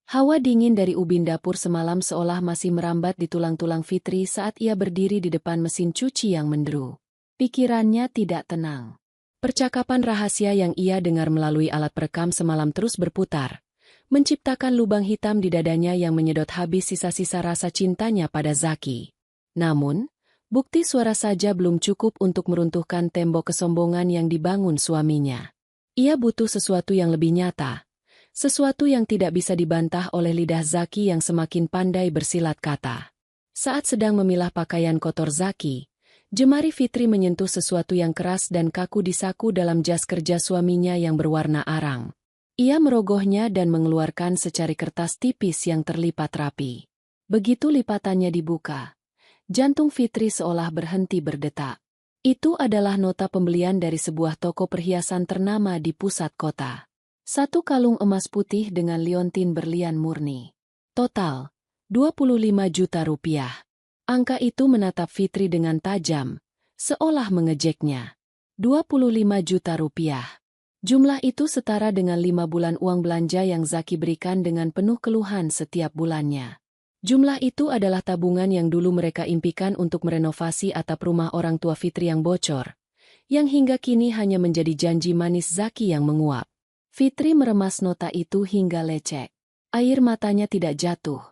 Hawa dingin dari ubin dapur semalam seolah masih merambat di tulang-tulang Fitri saat ia berdiri di depan mesin cuci yang menderu. Pikirannya tidak tenang. Percakapan rahasia yang ia dengar melalui alat perekam semalam terus berputar, menciptakan lubang hitam di dadanya yang menyedot habis sisa-sisa rasa cintanya pada Zaki. Namun, bukti suara saja belum cukup untuk meruntuhkan tembok kesombongan yang dibangun suaminya. Ia butuh sesuatu yang lebih nyata, sesuatu yang tidak bisa dibantah oleh lidah Zaki yang semakin pandai bersilat kata. Saat sedang memilah pakaian kotor Zaki, jemari Fitri menyentuh sesuatu yang keras dan kaku di saku dalam jas kerja suaminya yang berwarna arang. Ia merogohnya dan mengeluarkan secari kertas tipis yang terlipat rapi. Begitu lipatannya dibuka, jantung Fitri seolah berhenti berdetak. Itu adalah nota pembelian dari sebuah toko perhiasan ternama di pusat kota. 1 kalung emas putih dengan liontin berlian murni. Total, 25 juta rupiah. Angka itu menatap Fitri dengan tajam, seolah mengejeknya. 25 juta rupiah. Jumlah itu setara dengan 5 bulan uang belanja yang Zaki berikan dengan penuh keluhan setiap bulannya. Jumlah itu adalah tabungan yang dulu mereka impikan untuk merenovasi atap rumah orang tua Fitri yang bocor, yang hingga kini hanya menjadi janji manis Zaki yang menguap. Fitri meremas nota itu hingga lecek. Air matanya tidak jatuh.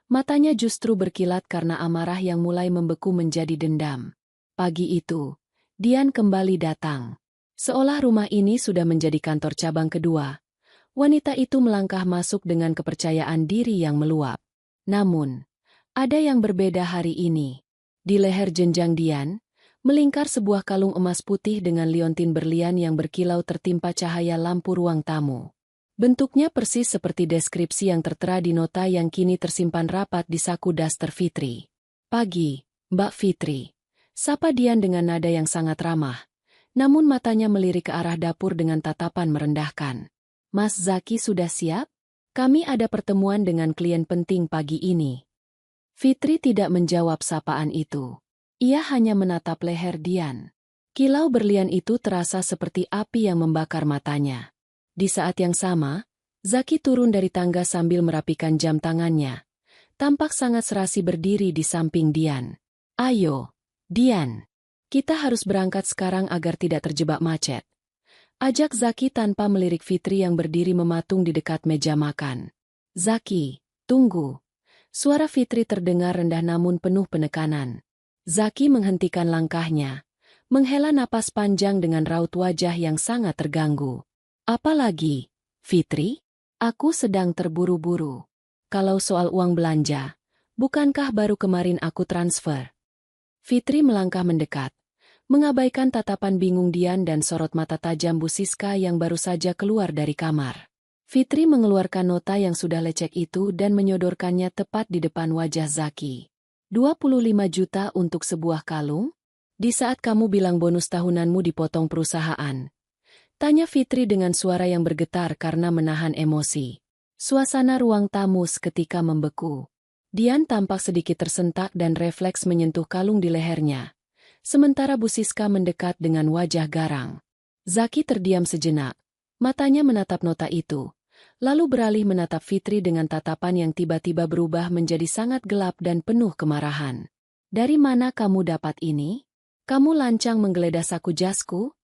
Matanya justru berkilat karena amarah yang mulai membeku menjadi dendam. Pagi itu, Dian kembali datang. Seolah rumah ini sudah menjadi kantor cabang kedua, wanita itu melangkah masuk dengan kepercayaan diri yang meluap. Namun, ada yang berbeda hari ini. Di leher jenjang Dian, melingkar sebuah kalung emas putih dengan liontin berlian yang berkilau tertimpa cahaya lampu ruang tamu. Bentuknya persis seperti deskripsi yang tertera di nota yang kini tersimpan rapat di saku daster Fitri. "Pagi, Mbak Fitri," sapa Dian dengan nada yang sangat ramah, namun matanya melirik ke arah dapur dengan tatapan merendahkan. "Mas Zaki sudah siap? Kami ada pertemuan dengan klien penting pagi ini." Fitri tidak menjawab sapaan itu. Ia hanya menatap leher Dian. Kilau berlian itu terasa seperti api yang membakar matanya. Di saat yang sama, Zaki turun dari tangga sambil merapikan jam tangannya. Tampak sangat serasi berdiri di samping Dian. "Ayo, Dian. Kita harus berangkat sekarang agar tidak terjebak macet," ajak Zaki tanpa melirik Fitri yang berdiri mematung di dekat meja makan. "Zaki, tunggu." Suara Fitri terdengar rendah namun penuh penekanan. Zaki menghentikan langkahnya, menghela napas panjang dengan raut wajah yang sangat terganggu. "Apa lagi, Fitri? Aku sedang terburu-buru. Kalau soal uang belanja, bukankah baru kemarin aku transfer?" Fitri melangkah mendekat, mengabaikan tatapan bingung Dian dan sorot mata tajam Bu Siska yang baru saja keluar dari kamar. Fitri mengeluarkan nota yang sudah lecek itu dan menyodorkannya tepat di depan wajah Zaki. 25 juta untuk sebuah kalung? Di saat kamu bilang bonus tahunanmu dipotong perusahaan?" tanya Fitri dengan suara yang bergetar karena menahan emosi. Suasana ruang tamu seketika membeku. Dian tampak sedikit tersentak dan refleks menyentuh kalung di lehernya. Sementara Bu Siska mendekat dengan wajah garang. Zaki terdiam sejenak. Matanya menatap nota itu, lalu beralih menatap Fitri dengan tatapan yang tiba-tiba berubah menjadi sangat gelap dan penuh kemarahan. "Dari mana kamu dapat ini? Kamu lancang menggeledah saku jasku?"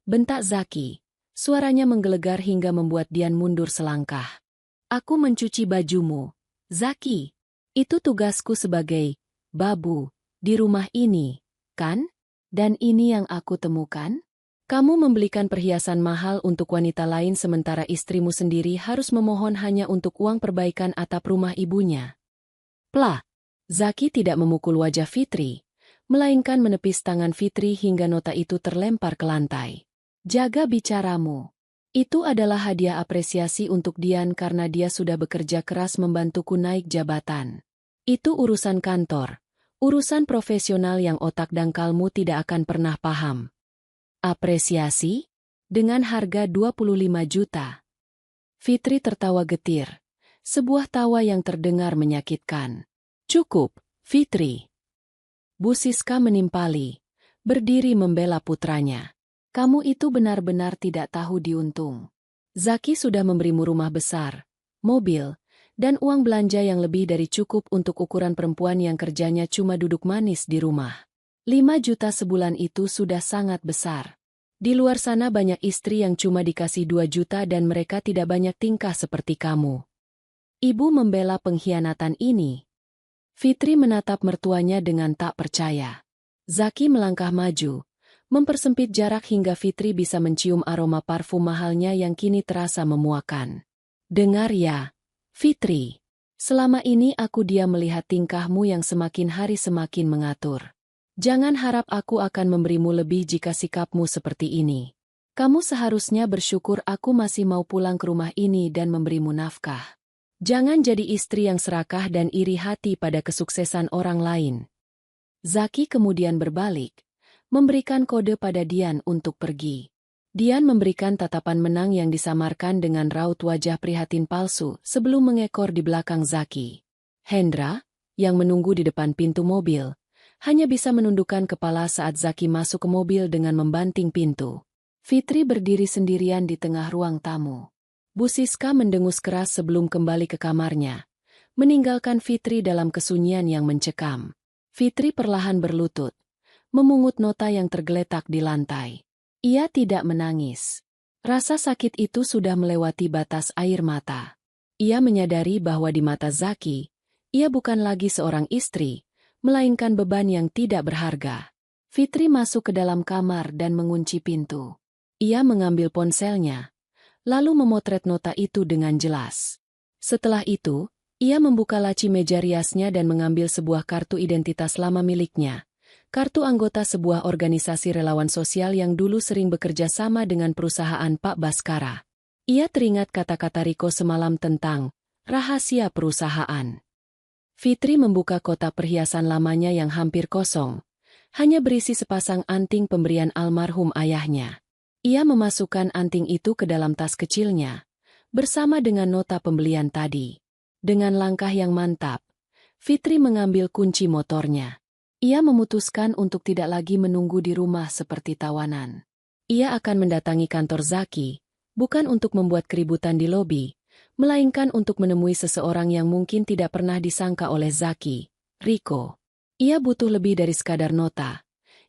bentak Zaki. Suaranya menggelegar hingga membuat Dian mundur selangkah. "Aku mencuci bajumu, Zaki. Itu tugasku sebagai babu di rumah ini, kan? Dan ini yang aku temukan? Kamu membelikan perhiasan mahal untuk wanita lain sementara istrimu sendiri harus memohon hanya untuk uang perbaikan atap rumah ibunya." Plah! Zaki tidak memukul wajah Fitri, melainkan menepis tangan Fitri hingga nota itu terlempar ke lantai. "Jaga bicaramu. Itu adalah hadiah apresiasi untuk Dian karena dia sudah bekerja keras membantuku naik jabatan. Itu urusan kantor, urusan profesional yang otak dangkalmu tidak akan pernah paham." "Apresiasi? Dengan harga 25 juta. Fitri tertawa getir. Sebuah tawa yang terdengar menyakitkan. "Cukup, Fitri." Bu Siska menimpali, berdiri membela putranya. "Kamu itu benar-benar tidak tahu diuntung. Zaki sudah memberimu rumah besar, mobil, dan uang belanja yang lebih dari cukup untuk ukuran perempuan yang kerjanya cuma duduk manis di rumah. 5 juta sebulan itu sudah sangat besar. Di luar sana banyak istri yang cuma dikasih 2 juta dan mereka tidak banyak tingkah seperti kamu. Ibu membela pengkhianatan ini." Fitri menatap mertuanya dengan tak percaya. Zaki melangkah maju, mempersempit jarak hingga Fitri bisa mencium aroma parfum mahalnya yang kini terasa memuakan. "Dengar ya, Fitri. Selama ini aku diam melihat tingkahmu yang semakin hari semakin mengatur. Jangan harap aku akan memberimu lebih jika sikapmu seperti ini. Kamu seharusnya bersyukur aku masih mau pulang ke rumah ini dan memberimu nafkah. Jangan jadi istri yang serakah dan iri hati pada kesuksesan orang lain. Zaki kemudian berbalik, memberikan kode pada Dian untuk pergi. Dian memberikan tatapan menang yang disamarkan dengan raut wajah prihatin palsu sebelum mengekor di belakang Zaki. Hendra, yang menunggu di depan pintu mobil, hanya bisa menundukkan kepala saat Zaki masuk ke mobil dengan membanting pintu. Fitri berdiri sendirian di tengah ruang tamu. Bu Siska mendengus keras sebelum kembali ke kamarnya, meninggalkan Fitri dalam kesunyian yang mencekam. Fitri perlahan berlutut, memungut nota yang tergeletak di lantai. Ia tidak menangis. Rasa sakit itu sudah melewati batas air mata. Ia menyadari bahwa di mata Zaki, ia bukan lagi seorang istri, melainkan beban yang tidak berharga. Fitri masuk ke dalam kamar dan mengunci pintu. Ia mengambil ponselnya, lalu memotret nota itu dengan jelas. Setelah itu, ia membuka laci meja riasnya dan mengambil sebuah kartu identitas lama miliknya. Kartu anggota sebuah organisasi relawan sosial yang dulu sering bekerja sama dengan perusahaan Pak Baskara. Ia teringat kata-kata Riko semalam tentang rahasia perusahaan. Fitri membuka kotak perhiasan lamanya yang hampir kosong, hanya berisi sepasang anting pemberian almarhum ayahnya. Ia memasukkan anting itu ke dalam tas kecilnya, bersama dengan nota pembelian tadi. Dengan langkah yang mantap, Fitri mengambil kunci motornya. Ia memutuskan untuk tidak lagi menunggu di rumah seperti tawanan. Ia akan mendatangi kantor Zaki, bukan untuk membuat keributan di lobi, melainkan untuk menemui seseorang yang mungkin tidak pernah disangka oleh Zaki, Riko. Ia butuh lebih dari sekadar nota.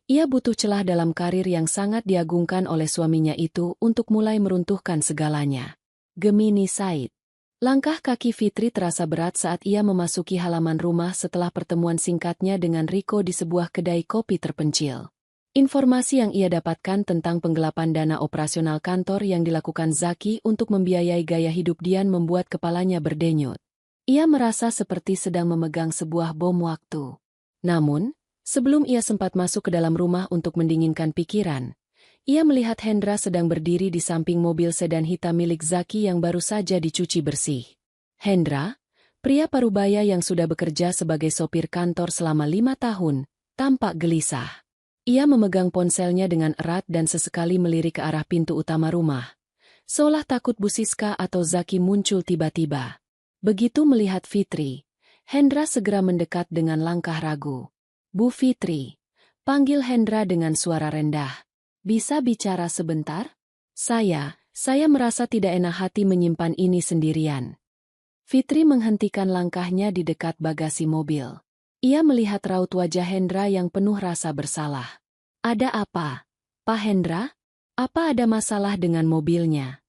Ia butuh celah dalam karir yang sangat diagungkan oleh suaminya itu untuk mulai meruntuhkan segalanya. Gemini Said. Langkah kaki Fitri terasa berat saat ia memasuki halaman rumah setelah pertemuan singkatnya dengan Riko di sebuah kedai kopi terpencil. Informasi yang ia dapatkan tentang penggelapan dana operasional kantor yang dilakukan Zaki untuk membiayai gaya hidup Dian membuat kepalanya berdenyut. Ia merasa seperti sedang memegang sebuah bom waktu. Namun, sebelum ia sempat masuk ke dalam rumah untuk mendinginkan pikiran, ia melihat Hendra sedang berdiri di samping mobil sedan hitam milik Zaki yang baru saja dicuci bersih. Hendra, pria parubaya yang sudah bekerja sebagai sopir kantor selama 5 tahun, tampak gelisah. Ia memegang ponselnya dengan erat dan sesekali melirik ke arah pintu utama rumah, seolah takut Bu Siska atau Zaki muncul tiba-tiba. Begitu melihat Fitri, Hendra segera mendekat dengan langkah ragu. Bu Fitri, panggil Hendra dengan suara rendah. Bisa bicara sebentar? Saya merasa tidak enak hati menyimpan ini sendirian. Fitri menghentikan langkahnya di dekat bagasi mobil. Ia melihat raut wajah Hendra yang penuh rasa bersalah. Ada apa, Pak Hendra? Apa ada masalah dengan mobilnya?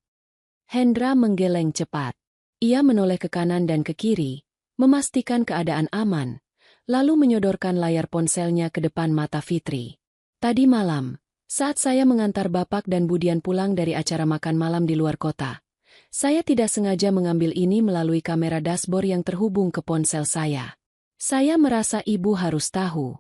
Hendra menggeleng cepat. Ia menoleh ke kanan dan ke kiri, memastikan keadaan aman, lalu menyodorkan layar ponselnya ke depan mata Fitri. Tadi malam, saat saya mengantar Bapak dan Budian pulang dari acara makan malam di luar kota, saya tidak sengaja mengambil ini melalui kamera dashboard yang terhubung ke ponsel saya. Saya merasa Ibu harus tahu.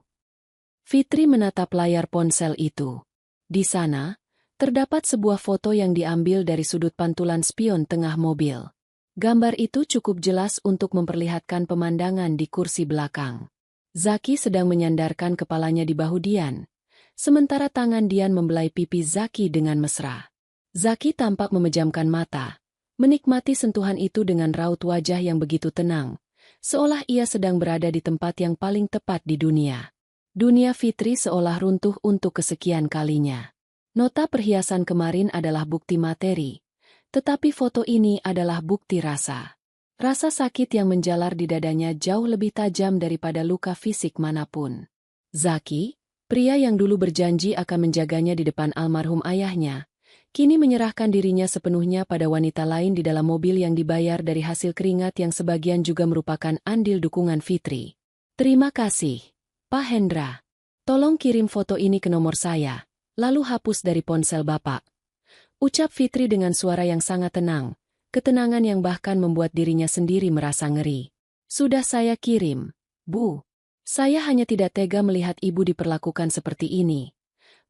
Fitri menatap layar ponsel itu. Di sana, terdapat sebuah foto yang diambil dari sudut pantulan spion tengah mobil. Gambar itu cukup jelas untuk memperlihatkan pemandangan di kursi belakang. Zaki sedang menyandarkan kepalanya di bahu Dian, sementara tangan Dian membelai pipi Zaki dengan mesra. Zaki tampak memejamkan mata, menikmati sentuhan itu dengan raut wajah yang begitu tenang, seolah ia sedang berada di tempat yang paling tepat di dunia. Dunia Fitri seolah runtuh untuk kesekian kalinya. Nota perhiasan kemarin adalah bukti materi, tetapi foto ini adalah bukti rasa. Rasa sakit yang menjalar di dadanya jauh lebih tajam daripada luka fisik manapun. Zaki, pria yang dulu berjanji akan menjaganya di depan almarhum ayahnya, kini menyerahkan dirinya sepenuhnya pada wanita lain di dalam mobil yang dibayar dari hasil keringat yang sebagian juga merupakan andil dukungan Fitri. Terima kasih, Pak Hendra. Tolong kirim foto ini ke nomor saya, lalu hapus dari ponsel Bapak. Ucap Fitri dengan suara yang sangat tenang, ketenangan yang bahkan membuat dirinya sendiri merasa ngeri. Sudah saya kirim, Bu. Saya hanya tidak tega melihat Ibu diperlakukan seperti ini.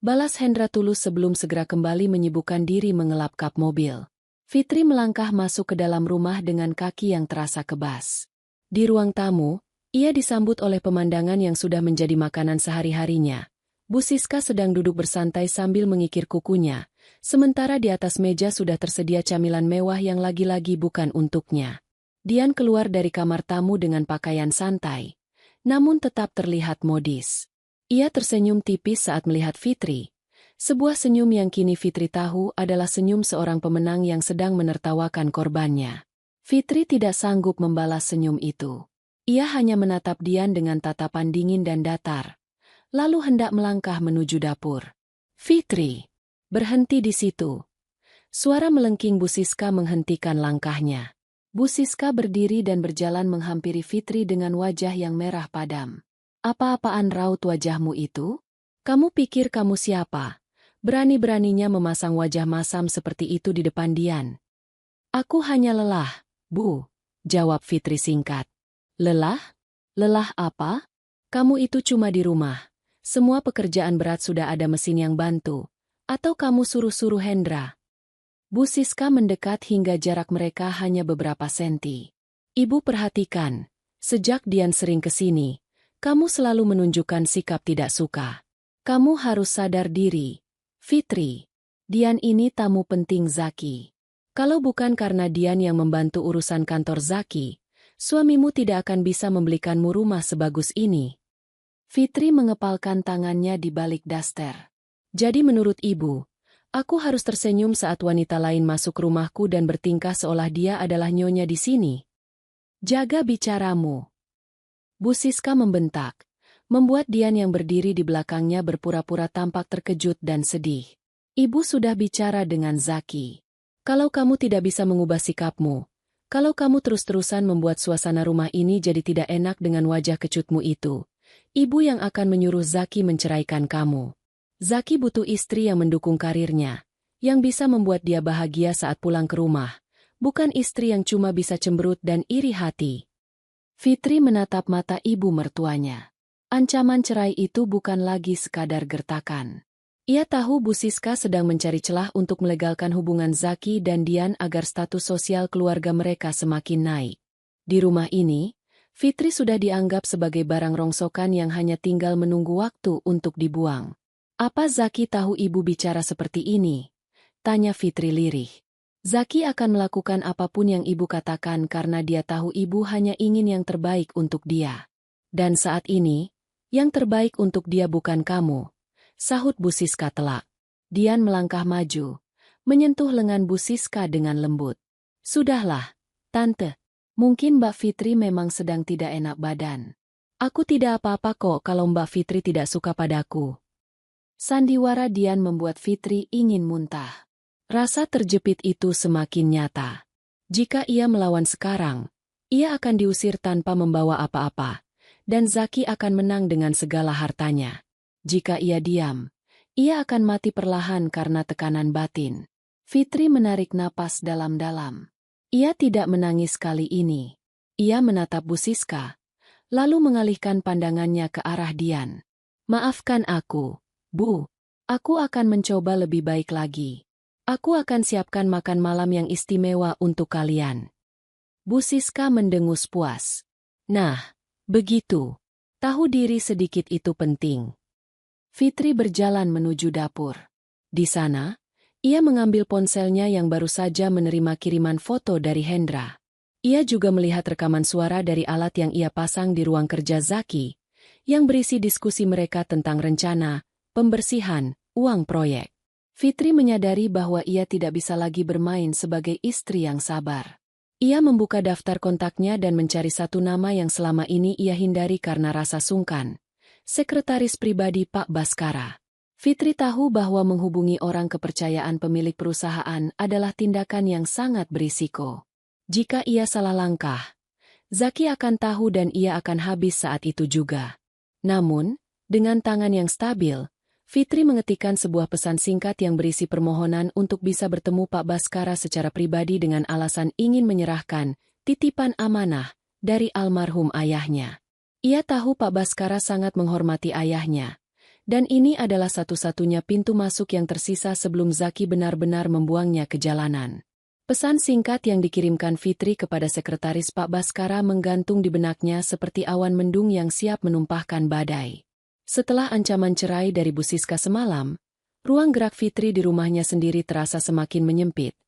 Balas Hendra tulus sebelum segera kembali menyibukkan diri mengelap kap mobil. Fitri melangkah masuk ke dalam rumah dengan kaki yang terasa kebas. Di ruang tamu, ia disambut oleh pemandangan yang sudah menjadi makanan sehari-harinya. Bu Siska sedang duduk bersantai sambil mengikir kukunya, sementara di atas meja sudah tersedia camilan mewah yang lagi-lagi bukan untuknya. Dian keluar dari kamar tamu dengan pakaian santai, namun tetap terlihat modis. Ia tersenyum tipis saat melihat Fitri. Sebuah senyum yang kini Fitri tahu adalah senyum seorang pemenang yang sedang menertawakan korbannya. Fitri tidak sanggup membalas senyum itu. Ia hanya menatap Dian dengan tatapan dingin dan datar, lalu hendak melangkah menuju dapur. Fitri, berhenti di situ. Suara melengking Bu Siska menghentikan langkahnya. Bu Siska berdiri dan berjalan menghampiri Fitri dengan wajah yang merah padam. Apa-apaan raut wajahmu itu? Kamu pikir kamu siapa? Berani-beraninya memasang wajah masam seperti itu di depan Dian. Aku hanya lelah, Bu, jawab Fitri singkat. Lelah? Lelah apa? Kamu itu cuma di rumah. Semua pekerjaan berat sudah ada mesin yang bantu. Atau kamu suruh-suruh Hendra? Bu Siska mendekat hingga jarak mereka hanya beberapa senti. Ibu perhatikan, sejak Dian sering ke sini, kamu selalu menunjukkan sikap tidak suka. Kamu harus sadar diri, Fitri. Dian ini tamu penting Zaki. Kalau bukan karena Dian yang membantu urusan kantor Zaki, suamimu tidak akan bisa membelikanmu rumah sebagus ini. Fitri mengepalkan tangannya di balik daster. Jadi menurut ibu, aku harus tersenyum saat wanita lain masuk rumahku dan bertingkah seolah dia adalah nyonya di sini. Jaga bicaramu. Bu Siska membentak, membuat Dian yang berdiri di belakangnya berpura-pura tampak terkejut dan sedih. Ibu sudah bicara dengan Zaki. Kalau kamu tidak bisa mengubah sikapmu, kalau kamu terus-terusan membuat suasana rumah ini jadi tidak enak dengan wajah kecutmu itu, ibu yang akan menyuruh Zaki menceraikan kamu. Zaki butuh istri yang mendukung karirnya, yang bisa membuat dia bahagia saat pulang ke rumah, bukan istri yang cuma bisa cemberut dan iri hati. Fitri menatap mata ibu mertuanya. Ancaman cerai itu bukan lagi sekadar gertakan. Ia tahu Bu Siska sedang mencari celah untuk melegalkan hubungan Zaki dan Dian agar status sosial keluarga mereka semakin naik. Di rumah ini, Fitri sudah dianggap sebagai barang rongsokan yang hanya tinggal menunggu waktu untuk dibuang. Apa Zaki tahu ibu bicara seperti ini? Tanya Fitri lirih. Zaki akan melakukan apapun yang ibu katakan karena dia tahu ibu hanya ingin yang terbaik untuk dia. Dan saat ini, yang terbaik untuk dia bukan kamu, sahut Bu Siska telak. Dian melangkah maju, menyentuh lengan Bu Siska dengan lembut. Sudahlah, Tante. Mungkin Mbak Fitri memang sedang tidak enak badan. Aku tidak apa-apa kok kalau Mbak Fitri tidak suka padaku. Sandiwara Dian membuat Fitri ingin muntah. Rasa terjepit itu semakin nyata. Jika ia melawan sekarang, ia akan diusir tanpa membawa apa-apa, dan Zaki akan menang dengan segala hartanya. Jika ia diam, ia akan mati perlahan karena tekanan batin. Fitri menarik napas dalam-dalam. Ia tidak menangis kali ini. Ia menatap Bu Siska, lalu mengalihkan pandangannya ke arah Dian. Maafkan aku, Bu. Aku akan mencoba lebih baik lagi. Aku akan siapkan makan malam yang istimewa untuk kalian. Bu Siska mendengus puas. Nah, begitu. Tahu diri sedikit itu penting. Fitri berjalan menuju dapur. Di sana, ia mengambil ponselnya yang baru saja menerima kiriman foto dari Hendra. Ia juga melihat rekaman suara dari alat yang ia pasang di ruang kerja Zaki, yang berisi diskusi mereka tentang rencana, pembersihan, uang proyek. Fitri menyadari bahwa ia tidak bisa lagi bermain sebagai istri yang sabar. Ia membuka daftar kontaknya dan mencari satu nama yang selama ini ia hindari karena rasa sungkan. Sekretaris pribadi Pak Baskara. Fitri tahu bahwa menghubungi orang kepercayaan pemilik perusahaan adalah tindakan yang sangat berisiko. Jika ia salah langkah, Zaki akan tahu dan ia akan habis saat itu juga. Namun, dengan tangan yang stabil, Fitri mengetikkan sebuah pesan singkat yang berisi permohonan untuk bisa bertemu Pak Baskara secara pribadi dengan alasan ingin menyerahkan titipan amanah dari almarhum ayahnya. Ia tahu Pak Baskara sangat menghormati ayahnya, Dan ini adalah satu-satunya pintu masuk yang tersisa sebelum Zaki benar-benar membuangnya ke jalanan. Pesan singkat yang dikirimkan Fitri kepada sekretaris Pak Baskara menggantung di benaknya seperti awan mendung yang siap menumpahkan badai. Setelah ancaman cerai dari Bu Siska semalam, ruang gerak Fitri di rumahnya sendiri terasa semakin menyempit,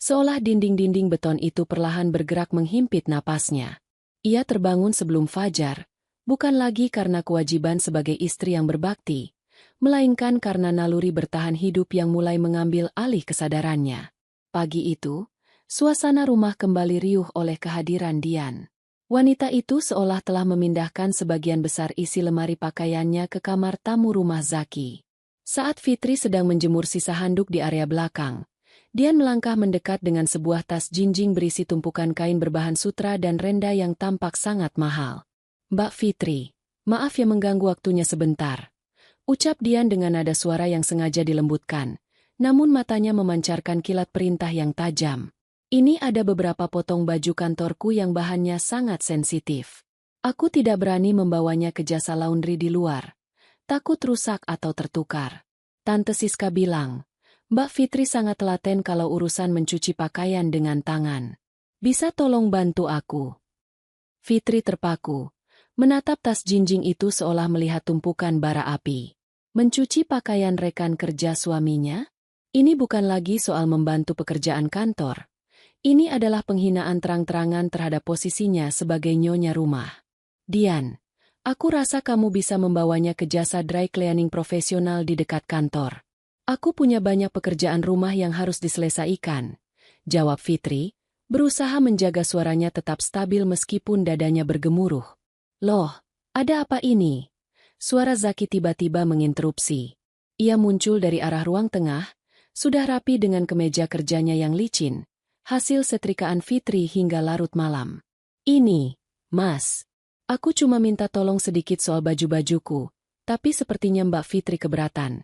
seolah dinding-dinding beton itu perlahan bergerak menghimpit napasnya. Ia terbangun sebelum fajar, bukan lagi karena kewajiban sebagai istri yang berbakti, melainkan karena naluri bertahan hidup yang mulai mengambil alih kesadarannya. Pagi itu, suasana rumah kembali riuh oleh kehadiran Dian. Wanita itu seolah telah memindahkan sebagian besar isi lemari pakaiannya ke kamar tamu rumah Zaki. Saat Fitri sedang menjemur sisa handuk di area belakang, Dian melangkah mendekat dengan sebuah tas jinjing berisi tumpukan kain berbahan sutra dan renda yang tampak sangat mahal. "Mbak Fitri, maaf ya mengganggu waktunya sebentar," ucap Dian dengan nada suara yang sengaja dilembutkan. Namun matanya memancarkan kilat perintah yang tajam. "Ini ada beberapa potong baju kantorku yang bahannya sangat sensitif. Aku tidak berani membawanya ke jasa laundry di luar. Takut rusak atau tertukar." Tante Siska bilang, "Mbak Fitri sangat telaten kalau urusan mencuci pakaian dengan tangan. Bisa tolong bantu aku?" Fitri terpaku, menatap tas jinjing itu seolah melihat tumpukan bara api. Mencuci pakaian rekan kerja suaminya? Ini bukan lagi soal membantu pekerjaan kantor. Ini adalah penghinaan terang-terangan terhadap posisinya sebagai nyonya rumah. "Dian, aku rasa kamu bisa membawanya ke jasa dry cleaning profesional di dekat kantor. Aku punya banyak pekerjaan rumah yang harus diselesaikan," jawab Fitri, berusaha menjaga suaranya tetap stabil meskipun dadanya bergemuruh. "Loh, ada apa ini?" Suara Zaki tiba-tiba menginterupsi. Ia muncul dari arah ruang tengah, sudah rapi dengan kemeja kerjanya yang licin, hasil setrikaan Fitri hingga larut malam. "Ini, Mas. Aku cuma minta tolong sedikit soal baju-bajuku, tapi sepertinya Mbak Fitri keberatan,"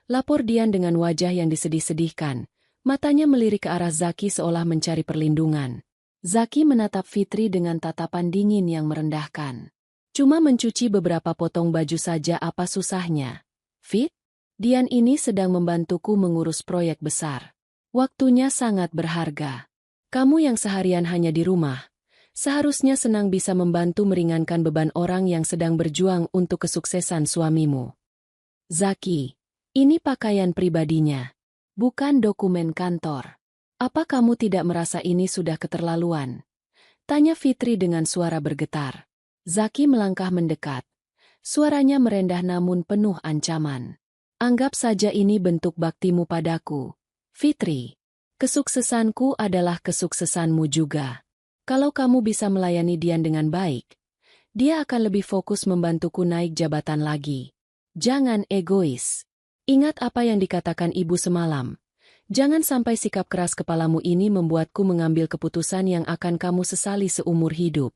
lapor Dian dengan wajah yang disedih-sedihkan. Matanya melirik ke arah Zaki seolah mencari perlindungan. Zaki menatap Fitri dengan tatapan dingin yang merendahkan. "Cuma mencuci beberapa potong baju saja, apa susahnya? Fit? Dian ini sedang membantuku mengurus proyek besar. Waktunya sangat berharga. Kamu yang seharian hanya di rumah, seharusnya senang bisa membantu meringankan beban orang yang sedang berjuang untuk kesuksesan suamimu." "Zaki, ini pakaian pribadinya, bukan dokumen kantor. Apa kamu tidak merasa ini sudah keterlaluan?" tanya Fitri dengan suara bergetar. Zaki melangkah mendekat. Suaranya merendah namun penuh ancaman. "Anggap saja ini bentuk baktimu padaku, Fitri. Kesuksesanku adalah kesuksesanmu juga. Kalau kamu bisa melayani Dian dengan baik, dia akan lebih fokus membantuku naik jabatan lagi. Jangan egois. Ingat apa yang dikatakan ibu semalam. Jangan sampai sikap keras kepalamu ini membuatku mengambil keputusan yang akan kamu sesali seumur hidup."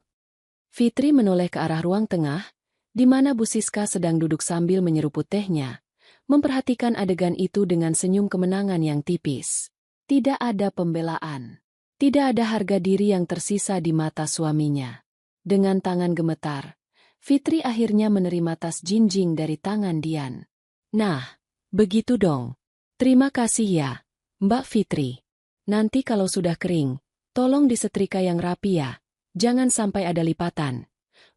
Fitri menoleh ke arah ruang tengah, di mana Bu Siska sedang duduk sambil menyeruput tehnya, memperhatikan adegan itu dengan senyum kemenangan yang tipis. Tidak ada pembelaan. Tidak ada harga diri yang tersisa di mata suaminya. Dengan tangan gemetar, Fitri akhirnya menerima tas jinjing dari tangan Dian. "Nah, begitu dong. Terima kasih ya, Mbak Fitri. Nanti kalau sudah kering, tolong disetrika yang rapi ya. Jangan sampai ada lipatan,"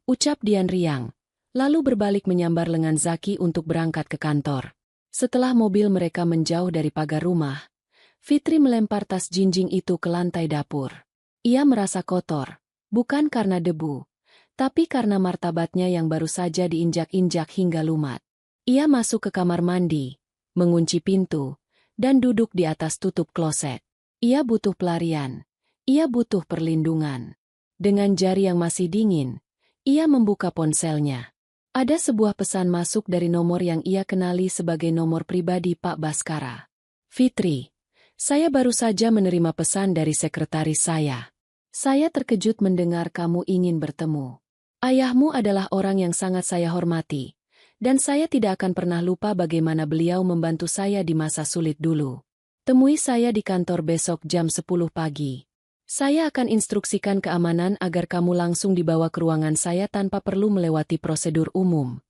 ucap Dian riang, lalu berbalik menyambar lengan Zaki untuk berangkat ke kantor. Setelah mobil mereka menjauh dari pagar rumah, Fitri melempar tas jinjing itu ke lantai dapur. Ia merasa kotor, bukan karena debu, tapi karena martabatnya yang baru saja diinjak-injak hingga lumat. Ia masuk ke kamar mandi, mengunci pintu, dan duduk di atas tutup kloset. Ia butuh pelarian. Ia butuh perlindungan. Dengan jari yang masih dingin, ia membuka ponselnya. Ada sebuah pesan masuk dari nomor yang ia kenali sebagai nomor pribadi Pak Baskara. "Fitri, saya baru saja menerima pesan dari sekretaris saya. Saya terkejut mendengar kamu ingin bertemu. Ayahmu adalah orang yang sangat saya hormati, dan saya tidak akan pernah lupa bagaimana beliau membantu saya di masa sulit dulu. Temui saya di kantor besok jam 10 pagi. Saya akan instruksikan keamanan agar kamu langsung dibawa ke ruangan saya tanpa perlu melewati prosedur umum."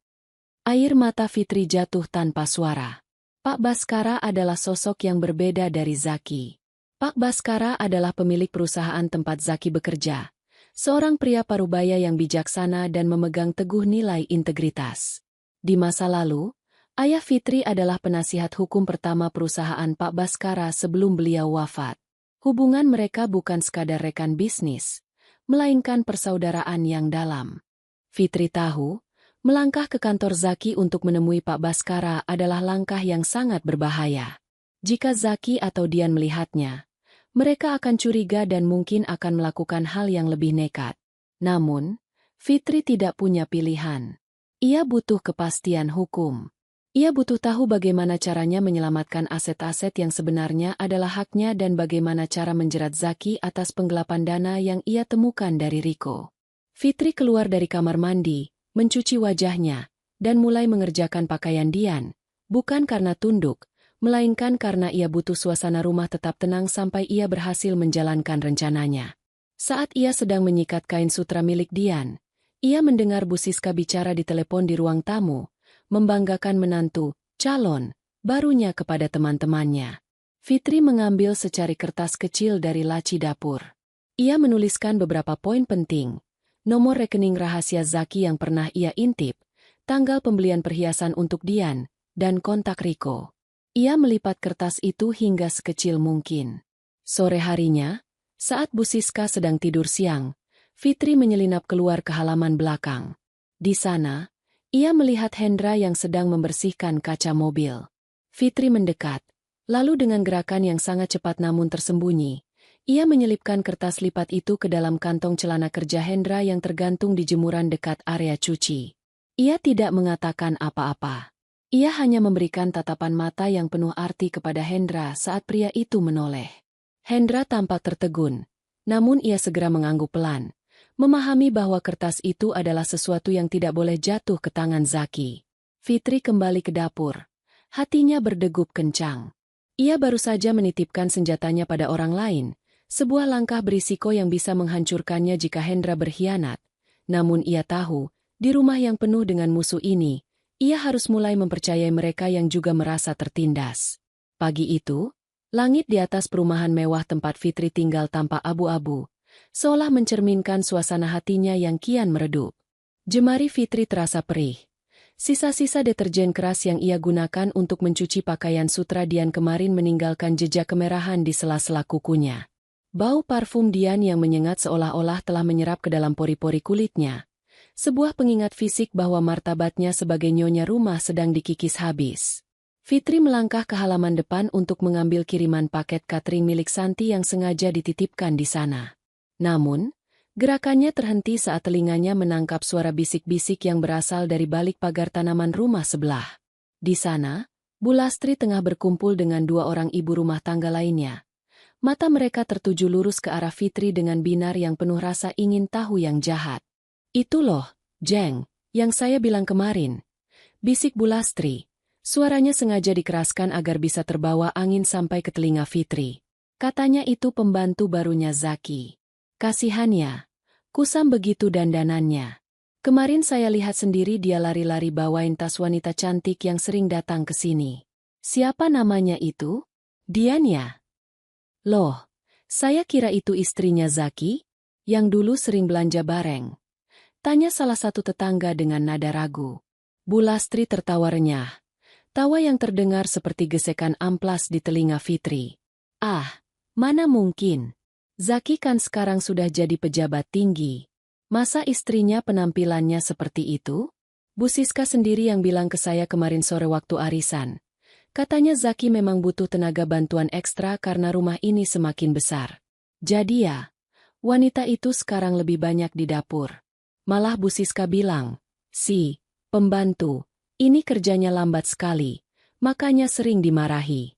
Air mata Fitri jatuh tanpa suara. Pak Baskara adalah sosok yang berbeda dari Zaki. Pak Baskara adalah pemilik perusahaan tempat Zaki bekerja. Seorang pria parubaya yang bijaksana dan memegang teguh nilai integritas. Di masa lalu, ayah Fitri adalah penasihat hukum pertama perusahaan Pak Baskara sebelum beliau wafat. Hubungan mereka bukan sekadar rekan bisnis, melainkan persaudaraan yang dalam. Fitri tahu, melangkah ke kantor Zaki untuk menemui Pak Baskara adalah langkah yang sangat berbahaya. Jika Zaki atau Dian melihatnya, mereka akan curiga dan mungkin akan melakukan hal yang lebih nekat. Namun, Fitri tidak punya pilihan. Ia butuh kepastian hukum. Ia butuh tahu bagaimana caranya menyelamatkan aset-aset yang sebenarnya adalah haknya dan bagaimana cara menjerat Zaki atas penggelapan dana yang ia temukan dari Riko. Fitri keluar dari kamar mandi, mencuci wajahnya, dan mulai mengerjakan pakaian Dian, bukan karena tunduk, melainkan karena ia butuh suasana rumah tetap tenang sampai ia berhasil menjalankan rencananya. Saat ia sedang menyikat kain sutra milik Dian, ia mendengar Bu Siska bicara di telepon di ruang tamu, membanggakan menantu, calon, barunya kepada teman-temannya. Fitri mengambil secari kertas kecil dari laci dapur. Ia menuliskan beberapa poin penting. Nomor rekening rahasia Zaki yang pernah ia intip, tanggal pembelian perhiasan untuk Dian, dan kontak Riko. Ia melipat kertas itu hingga sekecil mungkin. Sore harinya, saat Bu Siska sedang tidur siang, Fitri menyelinap keluar ke halaman belakang. Di sana, ia melihat Hendra yang sedang membersihkan kaca mobil. Fitri mendekat, lalu dengan gerakan yang sangat cepat namun tersembunyi, ia menyelipkan kertas lipat itu ke dalam kantong celana kerja Hendra yang tergantung di jemuran dekat area cuci. Ia tidak mengatakan apa-apa. Ia hanya memberikan tatapan mata yang penuh arti kepada Hendra saat pria itu menoleh. Hendra tampak tertegun, namun ia segera mengangguk pelan, memahami bahwa kertas itu adalah sesuatu yang tidak boleh jatuh ke tangan Zaki. Fitri kembali ke dapur. Hatinya berdegup kencang. Ia baru saja menitipkan senjatanya pada orang lain, sebuah langkah berisiko yang bisa menghancurkannya jika Hendra berkhianat. Namun ia tahu, di rumah yang penuh dengan musuh ini, ia harus mulai mempercayai mereka yang juga merasa tertindas. Pagi itu, langit di atas perumahan mewah tempat Fitri tinggal tampak abu-abu, seolah mencerminkan suasana hatinya yang kian meredup. Jemari Fitri terasa perih. Sisa-sisa deterjen keras yang ia gunakan untuk mencuci pakaian sutra Dian kemarin meninggalkan jejak kemerahan di sela-sela kukunya. Bau parfum Dian yang menyengat seolah-olah telah menyerap ke dalam pori-pori kulitnya. Sebuah pengingat fisik bahwa martabatnya sebagai nyonya rumah sedang dikikis habis. Fitri melangkah ke halaman depan untuk mengambil kiriman paket catering milik Santi yang sengaja dititipkan di sana. Namun, gerakannya terhenti saat telinganya menangkap suara bisik-bisik yang berasal dari balik pagar tanaman rumah sebelah. Di sana, Bu Lastri tengah berkumpul dengan dua orang ibu rumah tangga lainnya. Mata mereka tertuju lurus ke arah Fitri dengan binar yang penuh rasa ingin tahu yang jahat. "Itu loh, Jeng, yang saya bilang kemarin," bisik Bu Lastri. Suaranya sengaja dikeraskan agar bisa terbawa angin sampai ke telinga Fitri. Katanya itu pembantu barunya Zaki. "Kasihannya, kusam begitu dandanannya. Kemarin saya lihat sendiri dia lari-lari bawain tas wanita cantik yang sering datang ke sini. Siapa namanya itu? Dian ya? Loh, saya kira itu istrinya Zaki, yang dulu sering belanja bareng," tanya salah satu tetangga dengan nada ragu. Bu Lastri tertawa renyah. Tawa yang terdengar seperti gesekan amplas di telinga Fitri. "Ah, mana mungkin. Zaki kan sekarang sudah jadi pejabat tinggi. Masa istrinya penampilannya seperti itu? Bu Siska sendiri yang bilang ke saya kemarin sore waktu arisan. Katanya Zaki memang butuh tenaga bantuan ekstra karena rumah ini semakin besar. Jadi ya, wanita itu sekarang lebih banyak di dapur. Malah Bu Siska bilang, si pembantu, ini kerjanya lambat sekali, makanya sering dimarahi."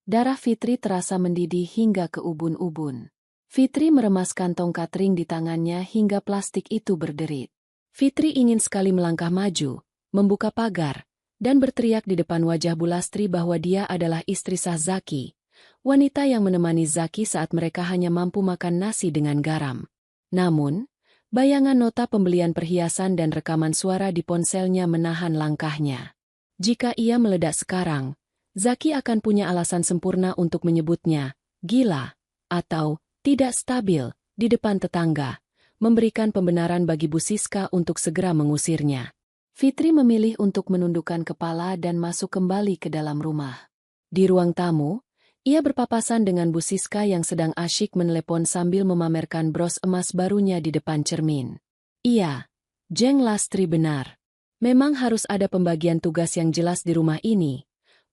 Darah Fitri terasa mendidih hingga ke ubun-ubun. Fitri meremas kantong catering di tangannya hingga plastik itu berderit. Fitri ingin sekali melangkah maju, membuka pagar, dan berteriak di depan wajah Bu Lastri bahwa dia adalah istri sah Zaki, wanita yang menemani Zaki saat mereka hanya mampu makan nasi dengan garam. Namun, Bayangan nota pembelian perhiasan dan rekaman suara di ponselnya menahan langkahnya. Jika ia meledak sekarang, Zaki akan punya alasan sempurna untuk menyebutnya gila atau tidak stabil di depan tetangga, memberikan pembenaran bagi Bu Siska untuk segera mengusirnya. Fitri memilih untuk menundukkan kepala dan masuk kembali ke dalam rumah. Di ruang tamu, ia berpapasan dengan Bu Siska yang sedang asyik menelepon sambil memamerkan bros emas barunya di depan cermin. Iya, Jeng Lastri benar. Memang harus ada pembagian tugas yang jelas di rumah ini,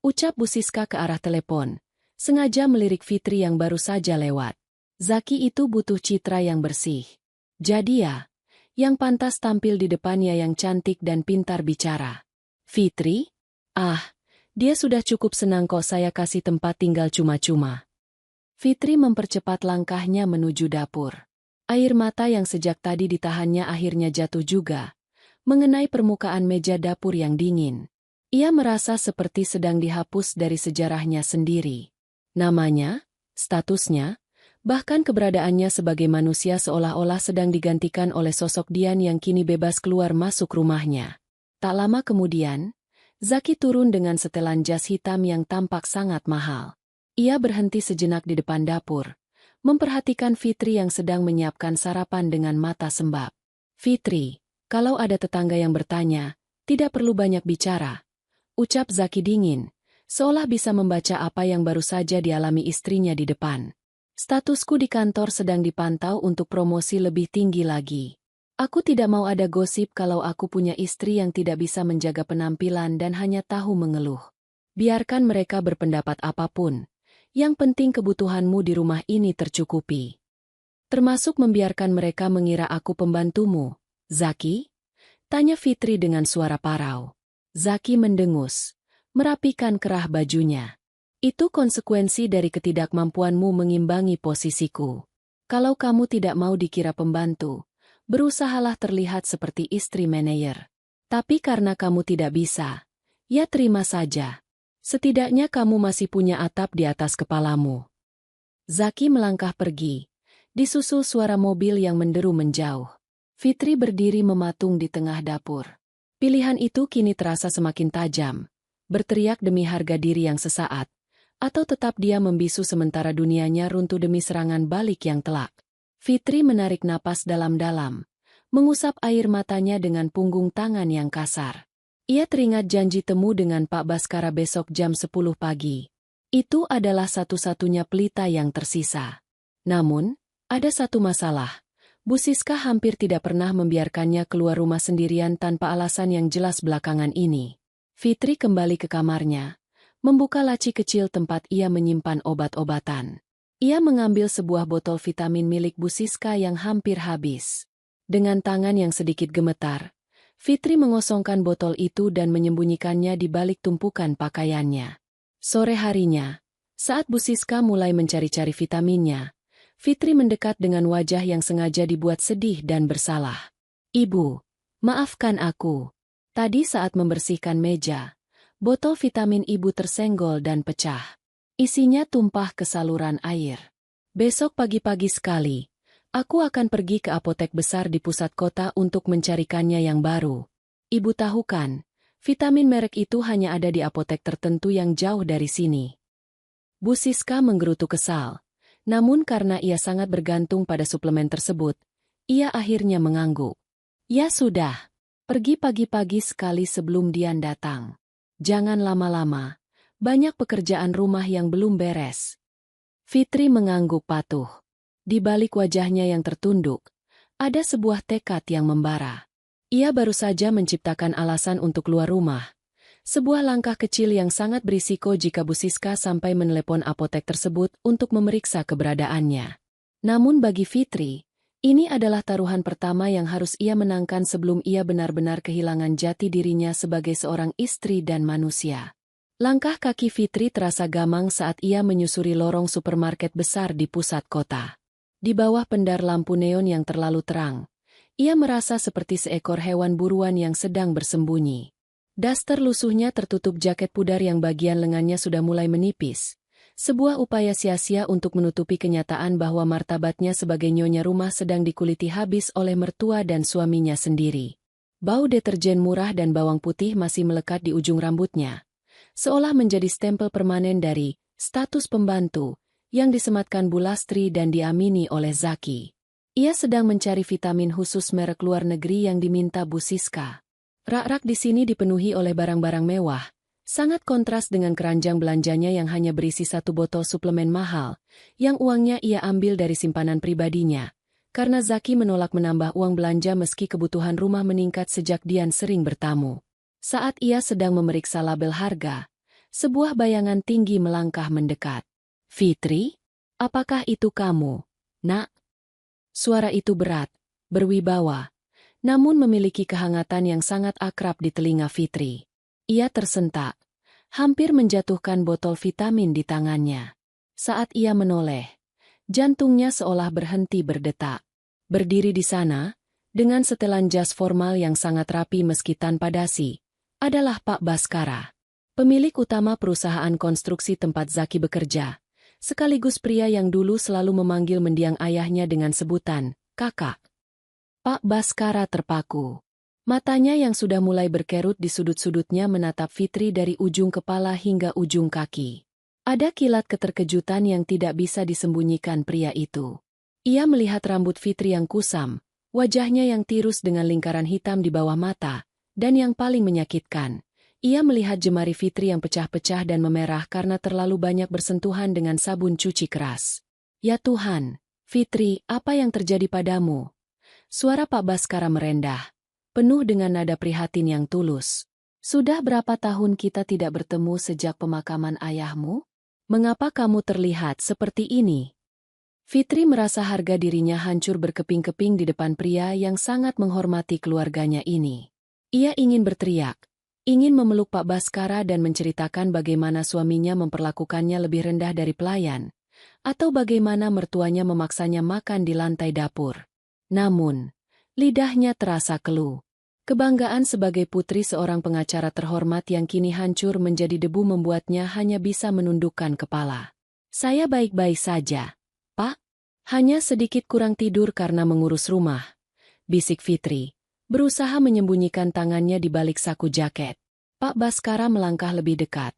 ucap Bu Siska ke arah telepon, sengaja melirik Fitri yang baru saja lewat. Zaki itu butuh citra yang bersih. Jadi ya, yang pantas tampil di depannya yang cantik dan pintar bicara. Fitri? Ah, dia sudah cukup senang kok saya kasih tempat tinggal cuma-cuma. Fitri mempercepat langkahnya menuju dapur. Air mata yang sejak tadi ditahannya akhirnya jatuh juga, mengenai permukaan meja dapur yang dingin. Ia merasa seperti sedang dihapus dari sejarahnya sendiri. Namanya, statusnya, bahkan keberadaannya sebagai manusia seolah-olah sedang digantikan oleh sosok Dian yang kini bebas keluar masuk rumahnya. Tak lama kemudian, Zaki turun dengan setelan jas hitam yang tampak sangat mahal. Ia berhenti sejenak di depan dapur, memperhatikan Fitri yang sedang menyiapkan sarapan dengan mata sembab. Fitri, kalau ada tetangga yang bertanya, tidak perlu banyak bicara, ucap Zaki dingin, seolah bisa membaca apa yang baru saja dialami istrinya di depan. Statusku di kantor sedang dipantau untuk promosi lebih tinggi lagi. Aku tidak mau ada gosip kalau aku punya istri yang tidak bisa menjaga penampilan dan hanya tahu mengeluh. Biarkan mereka berpendapat apapun. Yang penting kebutuhanmu di rumah ini tercukupi. Termasuk membiarkan mereka mengira aku pembantumu. Zaki? Tanya Fitri dengan suara parau. Zaki mendengus, merapikan kerah bajunya. Itu konsekuensi dari ketidakmampuanmu mengimbangi posisiku. Kalau kamu tidak mau dikira pembantu, berusahalah terlihat seperti istri manajer. Tapi karena kamu tidak bisa, ya terima saja. Setidaknya kamu masih punya atap di atas kepalamu. Zaki melangkah pergi, disusul suara mobil yang menderu menjauh. Fitri berdiri mematung di tengah dapur. Pilihan itu kini terasa semakin tajam, berteriak demi harga diri yang sesaat, atau tetap dia membisu sementara dunianya runtuh demi serangan balik yang telak. Fitri menarik napas dalam-dalam, mengusap air matanya dengan punggung tangan yang kasar. Ia teringat janji temu dengan Pak Baskara besok jam 10 pagi. Itu adalah satu-satunya pelita yang tersisa. Namun, ada satu masalah. Bu Siska hampir tidak pernah membiarkannya keluar rumah sendirian tanpa alasan yang jelas belakangan ini. Fitri kembali ke kamarnya, membuka laci kecil tempat ia menyimpan obat-obatan. Ia mengambil sebuah botol vitamin milik Bu Siska yang hampir habis. Dengan tangan yang sedikit gemetar, Fitri mengosongkan botol itu dan menyembunyikannya di balik tumpukan pakaiannya. Sore harinya, saat Bu Siska mulai mencari-cari vitaminnya, Fitri mendekat dengan wajah yang sengaja dibuat sedih dan bersalah. Ibu, maafkan aku. Tadi saat membersihkan meja, botol vitamin ibu tersenggol dan pecah. Isinya tumpah ke saluran air. Besok pagi-pagi sekali, aku akan pergi ke apotek besar di pusat kota untuk mencarikannya yang baru. Ibu tahu kan, vitamin merek itu hanya ada di apotek tertentu yang jauh dari sini. Bu Siska menggerutu kesal. Namun karena ia sangat bergantung pada suplemen tersebut, ia akhirnya mengangguk. Ya sudah, pergi pagi-pagi sekali sebelum Dian datang. Jangan lama-lama, banyak pekerjaan rumah yang belum beres. Fitri mengangguk patuh. Di balik wajahnya yang tertunduk, ada sebuah tekad yang membara. Ia baru saja menciptakan alasan untuk keluar rumah. Sebuah langkah kecil yang sangat berisiko jika Bu Siska sampai menelepon apotek tersebut untuk memeriksa keberadaannya. Namun bagi Fitri, ini adalah taruhan pertama yang harus ia menangkan sebelum ia benar-benar kehilangan jati dirinya sebagai seorang istri dan manusia. Langkah kaki Fitri terasa gamang saat ia menyusuri lorong supermarket besar di pusat kota. Di bawah pendar lampu neon yang terlalu terang, ia merasa seperti seekor hewan buruan yang sedang bersembunyi. Daster lusuhnya tertutup jaket pudar yang bagian lengannya sudah mulai menipis, Sebuah upaya sia-sia untuk menutupi kenyataan bahwa martabatnya sebagai nyonya rumah sedang dikuliti habis oleh mertua dan suaminya sendiri. Bau deterjen murah dan bawang putih masih melekat di ujung rambutnya, seolah menjadi stempel permanen dari status pembantu yang disematkan Bu Lastri dan diamini oleh Zaki. Ia sedang mencari vitamin khusus merek luar negeri yang diminta Bu Siska. Rak-rak di sini dipenuhi oleh barang-barang mewah. Sangat kontras dengan keranjang belanjanya yang hanya berisi satu botol suplemen mahal, yang uangnya ia ambil dari simpanan pribadinya, karena Zaki menolak menambah uang belanja meski kebutuhan rumah meningkat sejak Dian sering bertamu. Saat ia sedang memeriksa label harga, sebuah bayangan tinggi melangkah mendekat. "Fitri? Apakah itu kamu, Nak?" Suara itu berat, berwibawa, namun memiliki kehangatan yang sangat akrab di telinga Fitri. Ia tersentak, hampir menjatuhkan botol vitamin di tangannya. Saat ia menoleh, jantungnya seolah berhenti berdetak. Berdiri di sana, dengan setelan jas formal yang sangat rapi meski tanpa dasi, adalah Pak Baskara, pemilik utama perusahaan konstruksi tempat Zaki bekerja, sekaligus pria yang dulu selalu memanggil mendiang ayahnya dengan sebutan, kakak. Pak Baskara terpaku. Matanya yang sudah mulai berkerut di sudut-sudutnya menatap Fitri dari ujung kepala hingga ujung kaki. Ada kilat keterkejutan yang tidak bisa disembunyikan pria itu. Ia melihat rambut Fitri yang kusam, wajahnya yang tirus dengan lingkaran hitam di bawah mata, dan yang paling menyakitkan, ia melihat jemari Fitri yang pecah-pecah dan memerah karena terlalu banyak bersentuhan dengan sabun cuci keras. "Ya Tuhan, Fitri, apa yang terjadi padamu?" Suara Pak Baskara merendah, penuh dengan nada prihatin yang tulus. "Sudah berapa tahun kita tidak bertemu sejak pemakaman ayahmu? Mengapa kamu terlihat seperti ini?" Fitri merasa harga dirinya hancur berkeping-keping di depan pria yang sangat menghormati keluarganya ini. Ia ingin berteriak, ingin memeluk Pak Baskara dan menceritakan bagaimana suaminya memperlakukannya lebih rendah dari pelayan, atau bagaimana mertuanya memaksanya makan di lantai dapur. Namun, lidahnya terasa keluh. Kebanggaan sebagai putri seorang pengacara terhormat yang kini hancur menjadi debu membuatnya hanya bisa menundukkan kepala. "Saya baik-baik saja, Pak. Hanya sedikit kurang tidur karena mengurus rumah," bisik Fitri, berusaha menyembunyikan tangannya di balik saku jaket. Pak Baskara melangkah lebih dekat,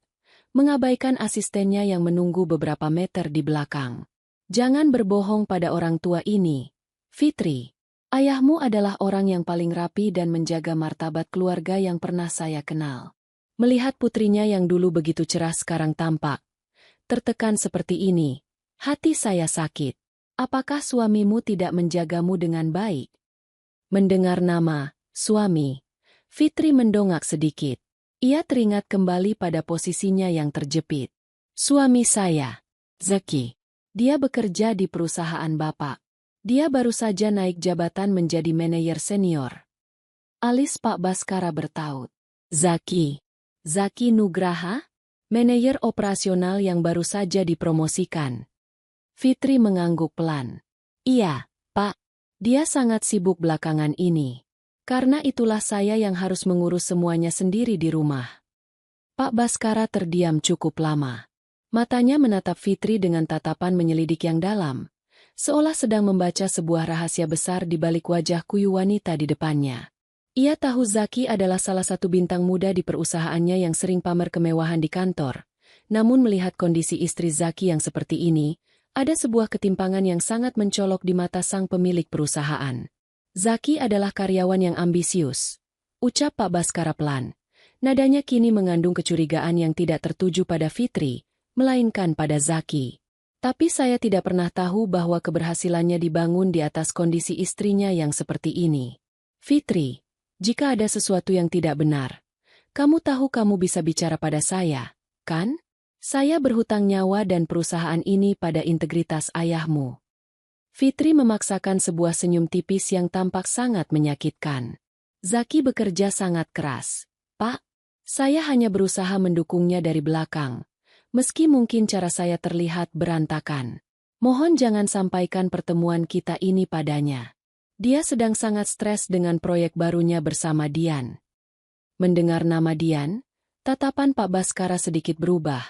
mengabaikan asistennya yang menunggu beberapa meter di belakang. "Jangan berbohong pada orang tua ini, Fitri. Ayahmu adalah orang yang paling rapi dan menjaga martabat keluarga yang pernah saya kenal." Melihat putrinya yang dulu begitu cerah sekarang tampak tertekan seperti ini, hati saya sakit. "Apakah suamimu tidak menjagamu dengan baik?" Mendengar nama suami, Fitri mendongak sedikit. Ia teringat kembali pada posisinya yang terjepit. "Suami saya, Zaki. Dia bekerja di perusahaan Bapak. Dia baru saja naik jabatan menjadi manajer senior." Alis Pak Baskara bertaut. "Zaki? Zaki Nugraha? Manajer operasional yang baru saja dipromosikan?" Fitri mengangguk pelan. "Iya, Pak. Dia sangat sibuk belakangan ini. Karena itulah saya yang harus mengurus semuanya sendiri di rumah." Pak Baskara terdiam cukup lama. Matanya menatap Fitri dengan tatapan menyelidik yang dalam, seolah sedang membaca sebuah rahasia besar di balik wajah kuyu wanita di depannya. Ia tahu Zaki adalah salah satu bintang muda di perusahaannya yang sering pamer kemewahan di kantor. Namun melihat kondisi istri Zaki yang seperti ini, ada sebuah ketimpangan yang sangat mencolok di mata sang pemilik perusahaan. "Zaki adalah karyawan yang ambisius," ucap Pak Baskara pelan. Nadanya kini mengandung kecurigaan yang tidak tertuju pada Fitri, melainkan pada Zaki. "Tapi saya tidak pernah tahu bahwa keberhasilannya dibangun di atas kondisi istrinya yang seperti ini. Fitri, jika ada sesuatu yang tidak benar, kamu tahu kamu bisa bicara pada saya, kan? Saya berhutang nyawa dan perusahaan ini pada integritas ayahmu." Fitri memaksakan sebuah senyum tipis yang tampak sangat menyakitkan. "Zaki bekerja sangat keras, Pak. Saya hanya berusaha mendukungnya dari belakang. Meski mungkin cara saya terlihat berantakan. Mohon jangan sampaikan pertemuan kita ini padanya. Dia sedang sangat stres dengan proyek barunya bersama Dian." Mendengar nama Dian, tatapan Pak Baskara sedikit berubah.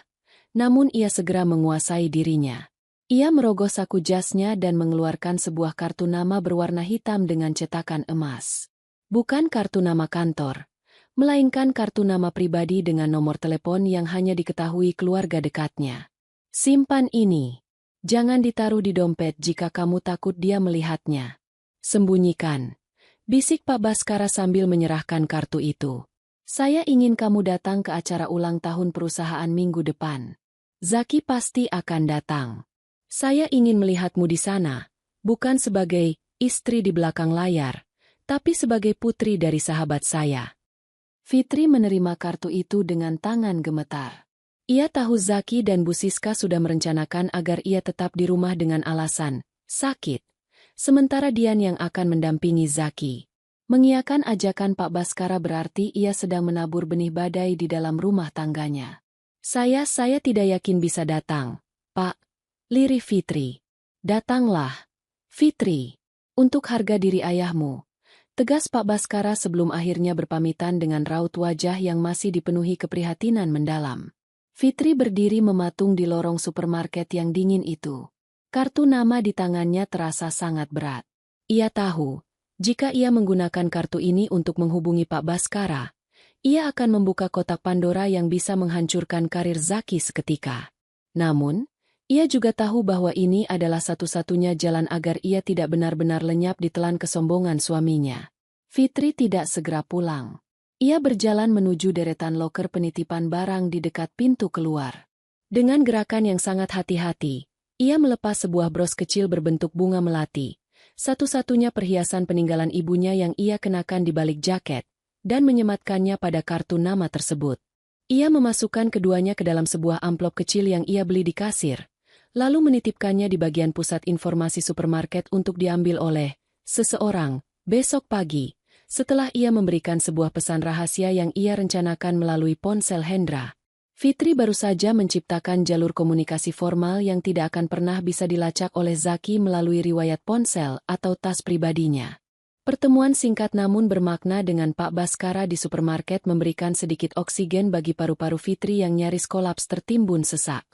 Namun ia segera menguasai dirinya. Ia merogoh saku jasnya dan mengeluarkan sebuah kartu nama berwarna hitam dengan cetakan emas. Bukan kartu nama kantor, melainkan kartu nama pribadi dengan nomor telepon yang hanya diketahui keluarga dekatnya. Simpan ini. Jangan ditaruh di dompet jika kamu takut dia melihatnya. Sembunyikan. Bisik Pak Baskara sambil menyerahkan kartu itu. Saya ingin kamu datang ke acara ulang tahun perusahaan minggu depan. Zaki pasti akan datang. Saya ingin melihatmu di sana, bukan sebagai istri di belakang layar, tapi sebagai putri dari sahabat saya. Fitri menerima kartu itu dengan tangan gemetar. Ia tahu Zaki dan Bu Siska sudah merencanakan agar ia tetap di rumah dengan alasan sakit, sementara Dian yang akan mendampingi Zaki. Mengiyakan ajakan Pak Baskara berarti ia sedang menabur benih badai di dalam rumah tangganya. Saya tidak yakin bisa datang, Pak. Lirih Fitri. Datanglah, Fitri. Untuk harga diri ayahmu. Tegas Pak Baskara sebelum akhirnya berpamitan dengan raut wajah yang masih dipenuhi keprihatinan mendalam. Fitri berdiri mematung di lorong supermarket yang dingin itu. Kartu nama di tangannya terasa sangat berat. Ia tahu, jika ia menggunakan kartu ini untuk menghubungi Pak Baskara, ia akan membuka kotak Pandora yang bisa menghancurkan karir Zaki seketika. Namun, ia juga tahu bahwa ini adalah satu-satunya jalan agar ia tidak benar-benar lenyap ditelan kesombongan suaminya. Fitri tidak segera pulang. Ia berjalan menuju deretan loker penitipan barang di dekat pintu keluar. Dengan gerakan yang sangat hati-hati, ia melepas sebuah bros kecil berbentuk bunga melati, satu-satunya perhiasan peninggalan ibunya yang ia kenakan di balik jaket, dan menyematkannya pada kartu nama tersebut. Ia memasukkan keduanya ke dalam sebuah amplop kecil yang ia beli di kasir, lalu menitipkannya di bagian pusat informasi supermarket untuk diambil oleh seseorang besok pagi, setelah ia memberikan sebuah pesan rahasia yang ia rencanakan melalui ponsel Hendra. Fitri baru saja menciptakan jalur komunikasi formal yang tidak akan pernah bisa dilacak oleh Zaki melalui riwayat ponsel atau tas pribadinya. Pertemuan singkat namun bermakna dengan Pak Baskara di supermarket memberikan sedikit oksigen bagi paru-paru Fitri yang nyaris kolaps tertimbun sesak.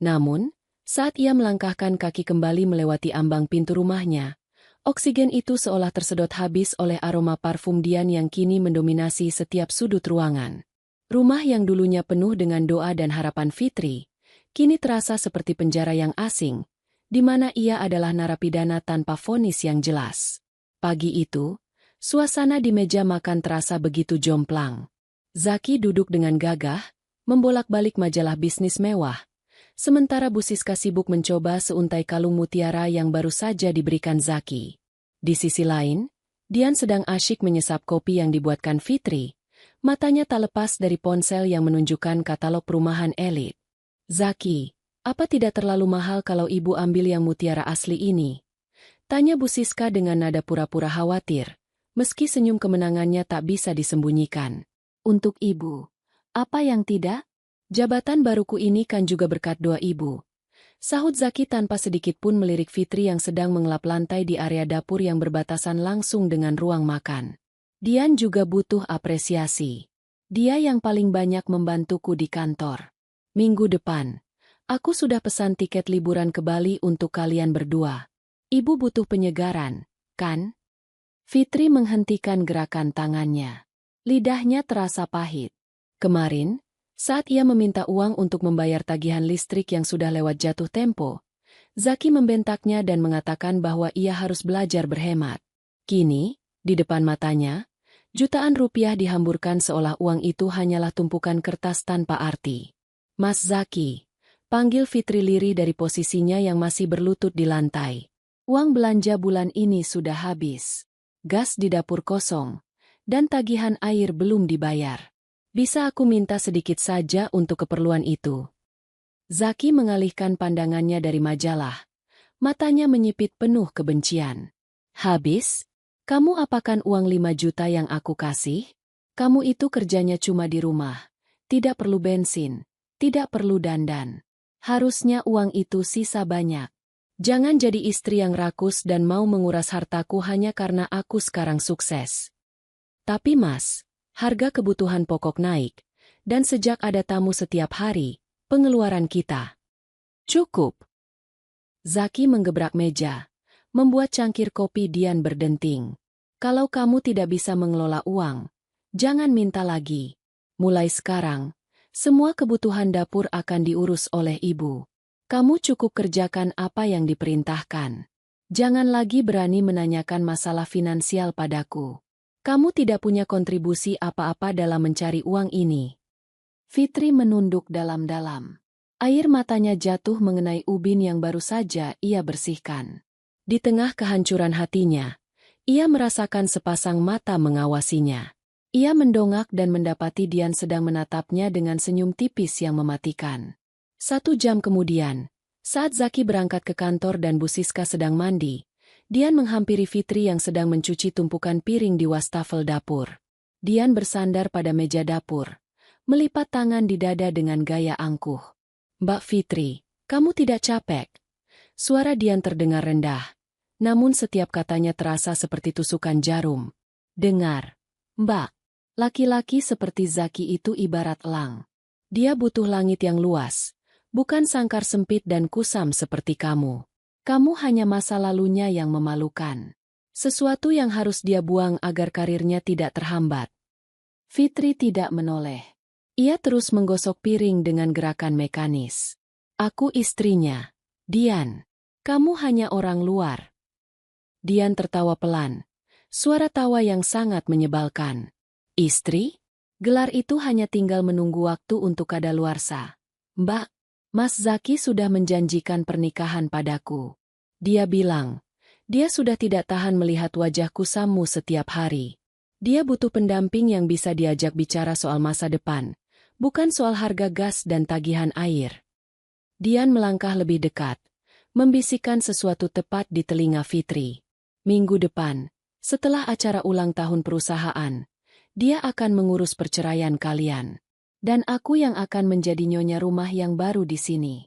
Namun, saat ia melangkahkan kaki kembali melewati ambang pintu rumahnya, oksigen itu seolah tersedot habis oleh aroma parfum Dian yang kini mendominasi setiap sudut ruangan. Rumah yang dulunya penuh dengan doa dan harapan Fitri, kini terasa seperti penjara yang asing, di mana ia adalah narapidana tanpa vonis yang jelas. Pagi itu, suasana di meja makan terasa begitu jomplang. Zaki duduk dengan gagah, membolak-balik majalah bisnis mewah, sementara Bu Siska sibuk mencoba seuntai kalung mutiara yang baru saja diberikan Zaki. Di sisi lain, Dian sedang asyik menyesap kopi yang dibuatkan Fitri, matanya tak lepas dari ponsel yang menunjukkan katalog perumahan elit. Zaki, apa tidak terlalu mahal kalau ibu ambil yang mutiara asli ini? Tanya Bu Siska dengan nada pura-pura khawatir, meski senyum kemenangannya tak bisa disembunyikan. Untuk ibu, apa yang tidak? Jabatan baruku ini kan juga berkat doa ibu. Sahut Zaki tanpa sedikit pun melirik Fitri yang sedang mengelap lantai di area dapur yang berbatasan langsung dengan ruang makan. Dian juga butuh apresiasi. Dia yang paling banyak membantuku di kantor. Minggu depan, aku sudah pesan tiket liburan ke Bali untuk kalian berdua. Ibu butuh penyegaran, kan? Fitri menghentikan gerakan tangannya. Lidahnya terasa pahit. Kemarin, saat ia meminta uang untuk membayar tagihan listrik yang sudah lewat jatuh tempo, Zaki membentaknya dan mengatakan bahwa ia harus belajar berhemat. Kini, di depan matanya, jutaan rupiah dihamburkan seolah uang itu hanyalah tumpukan kertas tanpa arti. Mas Zaki, panggil Fitri lirih dari posisinya yang masih berlutut di lantai. Uang belanja bulan ini sudah habis. Gas di dapur kosong, dan tagihan air belum dibayar. Bisa aku minta sedikit saja untuk keperluan itu? Zaki mengalihkan pandangannya dari majalah. Matanya menyipit penuh kebencian. Habis? Kamu apakan uang 5 juta yang aku kasih? Kamu itu kerjanya cuma di rumah. Tidak perlu bensin. Tidak perlu dandan. Harusnya uang itu sisa banyak. Jangan jadi istri yang rakus dan mau menguras hartaku hanya karena aku sekarang sukses. Tapi Mas, harga kebutuhan pokok naik, dan sejak ada tamu setiap hari, pengeluaran kita. Cukup. Zaki menggebrak meja, membuat cangkir kopi Dian berdenting. Kalau kamu tidak bisa mengelola uang, jangan minta lagi. Mulai sekarang, semua kebutuhan dapur akan diurus oleh ibu. Kamu cukup kerjakan apa yang diperintahkan. Jangan lagi berani menanyakan masalah finansial padaku. Kamu tidak punya kontribusi apa-apa dalam mencari uang ini. Fitri menunduk dalam-dalam. Air matanya jatuh mengenai ubin yang baru saja ia bersihkan. Di tengah kehancuran hatinya, ia merasakan sepasang mata mengawasinya. Ia mendongak dan mendapati Dian sedang menatapnya dengan senyum tipis yang mematikan. 1 jam kemudian, saat Zaki berangkat ke kantor dan Bu Siska sedang mandi, Dian menghampiri Fitri yang sedang mencuci tumpukan piring di wastafel dapur. Dian bersandar pada meja dapur, melipat tangan di dada dengan gaya angkuh. Mbak Fitri, kamu tidak capek? Suara Dian terdengar rendah, namun setiap katanya terasa seperti tusukan jarum. Dengar, Mbak, laki-laki seperti Zaki itu ibarat elang. Dia butuh langit yang luas, bukan sangkar sempit dan kusam seperti kamu. Kamu hanya masa lalunya yang memalukan. Sesuatu yang harus dia buang agar karirnya tidak terhambat. Fitri tidak menoleh. Ia terus menggosok piring dengan gerakan mekanis. Aku istrinya. Dian. Kamu hanya orang luar. Dian tertawa pelan. Suara tawa yang sangat menyebalkan. Istri? Gelar itu hanya tinggal menunggu waktu untuk kadaluarsa. Mbak, Mas Zaki sudah menjanjikan pernikahan padaku. Dia bilang, dia sudah tidak tahan melihat wajah kusammu setiap hari. Dia butuh pendamping yang bisa diajak bicara soal masa depan, bukan soal harga gas dan tagihan air. Dian melangkah lebih dekat, membisikkan sesuatu tepat di telinga Fitri. Minggu depan, setelah acara ulang tahun perusahaan, dia akan mengurus perceraian kalian. Dan aku yang akan menjadi nyonya rumah yang baru di sini.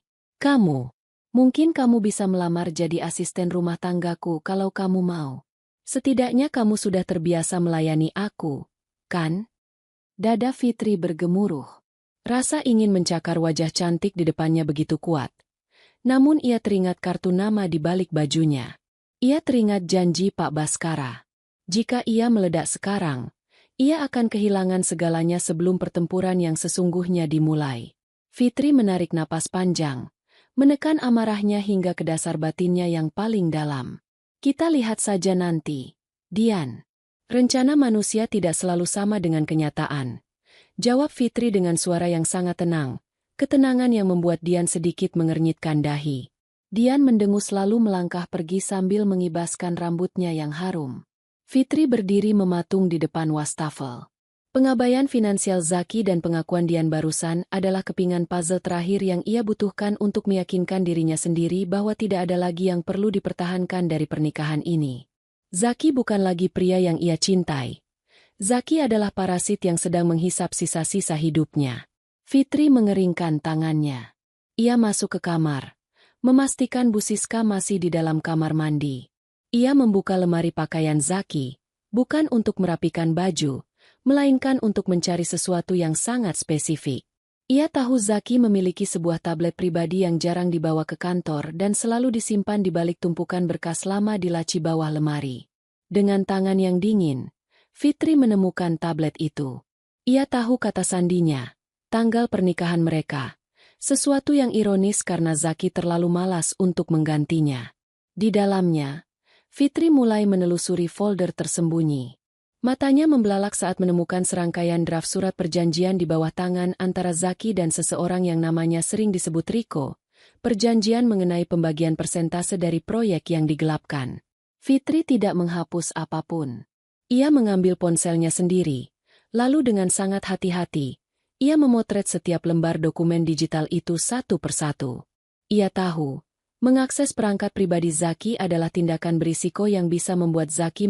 Mungkin kamu bisa melamar jadi asisten rumah tanggaku kalau kamu mau. Setidaknya kamu sudah terbiasa melayani aku, kan? Dada Fitri bergemuruh. Rasa ingin mencakar wajah cantik di depannya begitu kuat. Namun ia teringat kartu nama di balik bajunya. Ia teringat janji Pak Baskara. Jika ia meledak sekarang, ia akan kehilangan segalanya sebelum pertempuran yang sesungguhnya dimulai. Fitri menarik napas panjang, menekan amarahnya hingga ke dasar batinnya yang paling dalam. Kita lihat saja nanti, Dian. Rencana manusia tidak selalu sama dengan kenyataan. Jawab Fitri dengan suara yang sangat tenang, ketenangan yang membuat Dian sedikit mengernyitkan dahi. Dian mendengus lalu melangkah pergi sambil mengibaskan rambutnya yang harum. Fitri berdiri mematung di depan wastafel. Pengabaian finansial Zaki dan pengakuan Dian barusan adalah kepingan puzzle terakhir yang ia butuhkan untuk meyakinkan dirinya sendiri bahwa tidak ada lagi yang perlu dipertahankan dari pernikahan ini. Zaki bukan lagi pria yang ia cintai. Zaki adalah parasit yang sedang menghisap sisa-sisa hidupnya. Fitri mengeringkan tangannya. Ia masuk ke kamar, memastikan Bu Siska masih di dalam kamar mandi. Ia membuka lemari pakaian Zaki, bukan untuk merapikan baju, melainkan untuk mencari sesuatu yang sangat spesifik. Ia tahu Zaki memiliki sebuah tablet pribadi yang jarang dibawa ke kantor dan selalu disimpan di balik tumpukan berkas lama di laci bawah lemari. Dengan tangan yang dingin, Fitri menemukan tablet itu. Ia tahu kata sandinya, tanggal pernikahan mereka. Sesuatu yang ironis karena Zaki terlalu malas untuk menggantinya. Di dalamnya, Fitri mulai menelusuri folder tersembunyi. Matanya membelalak saat menemukan serangkaian draft surat perjanjian di bawah tangan antara Zaki dan seseorang yang namanya sering disebut Riko. Perjanjian mengenai pembagian persentase dari proyek yang digelapkan. Fitri tidak menghapus apapun. Ia mengambil ponselnya sendiri, lalu dengan sangat hati-hati, ia memotret setiap lembar dokumen digital itu satu persatu. Ia tahu, mengakses perangkat pribadi Zaki adalah tindakan berisiko yang bisa membuat Zaki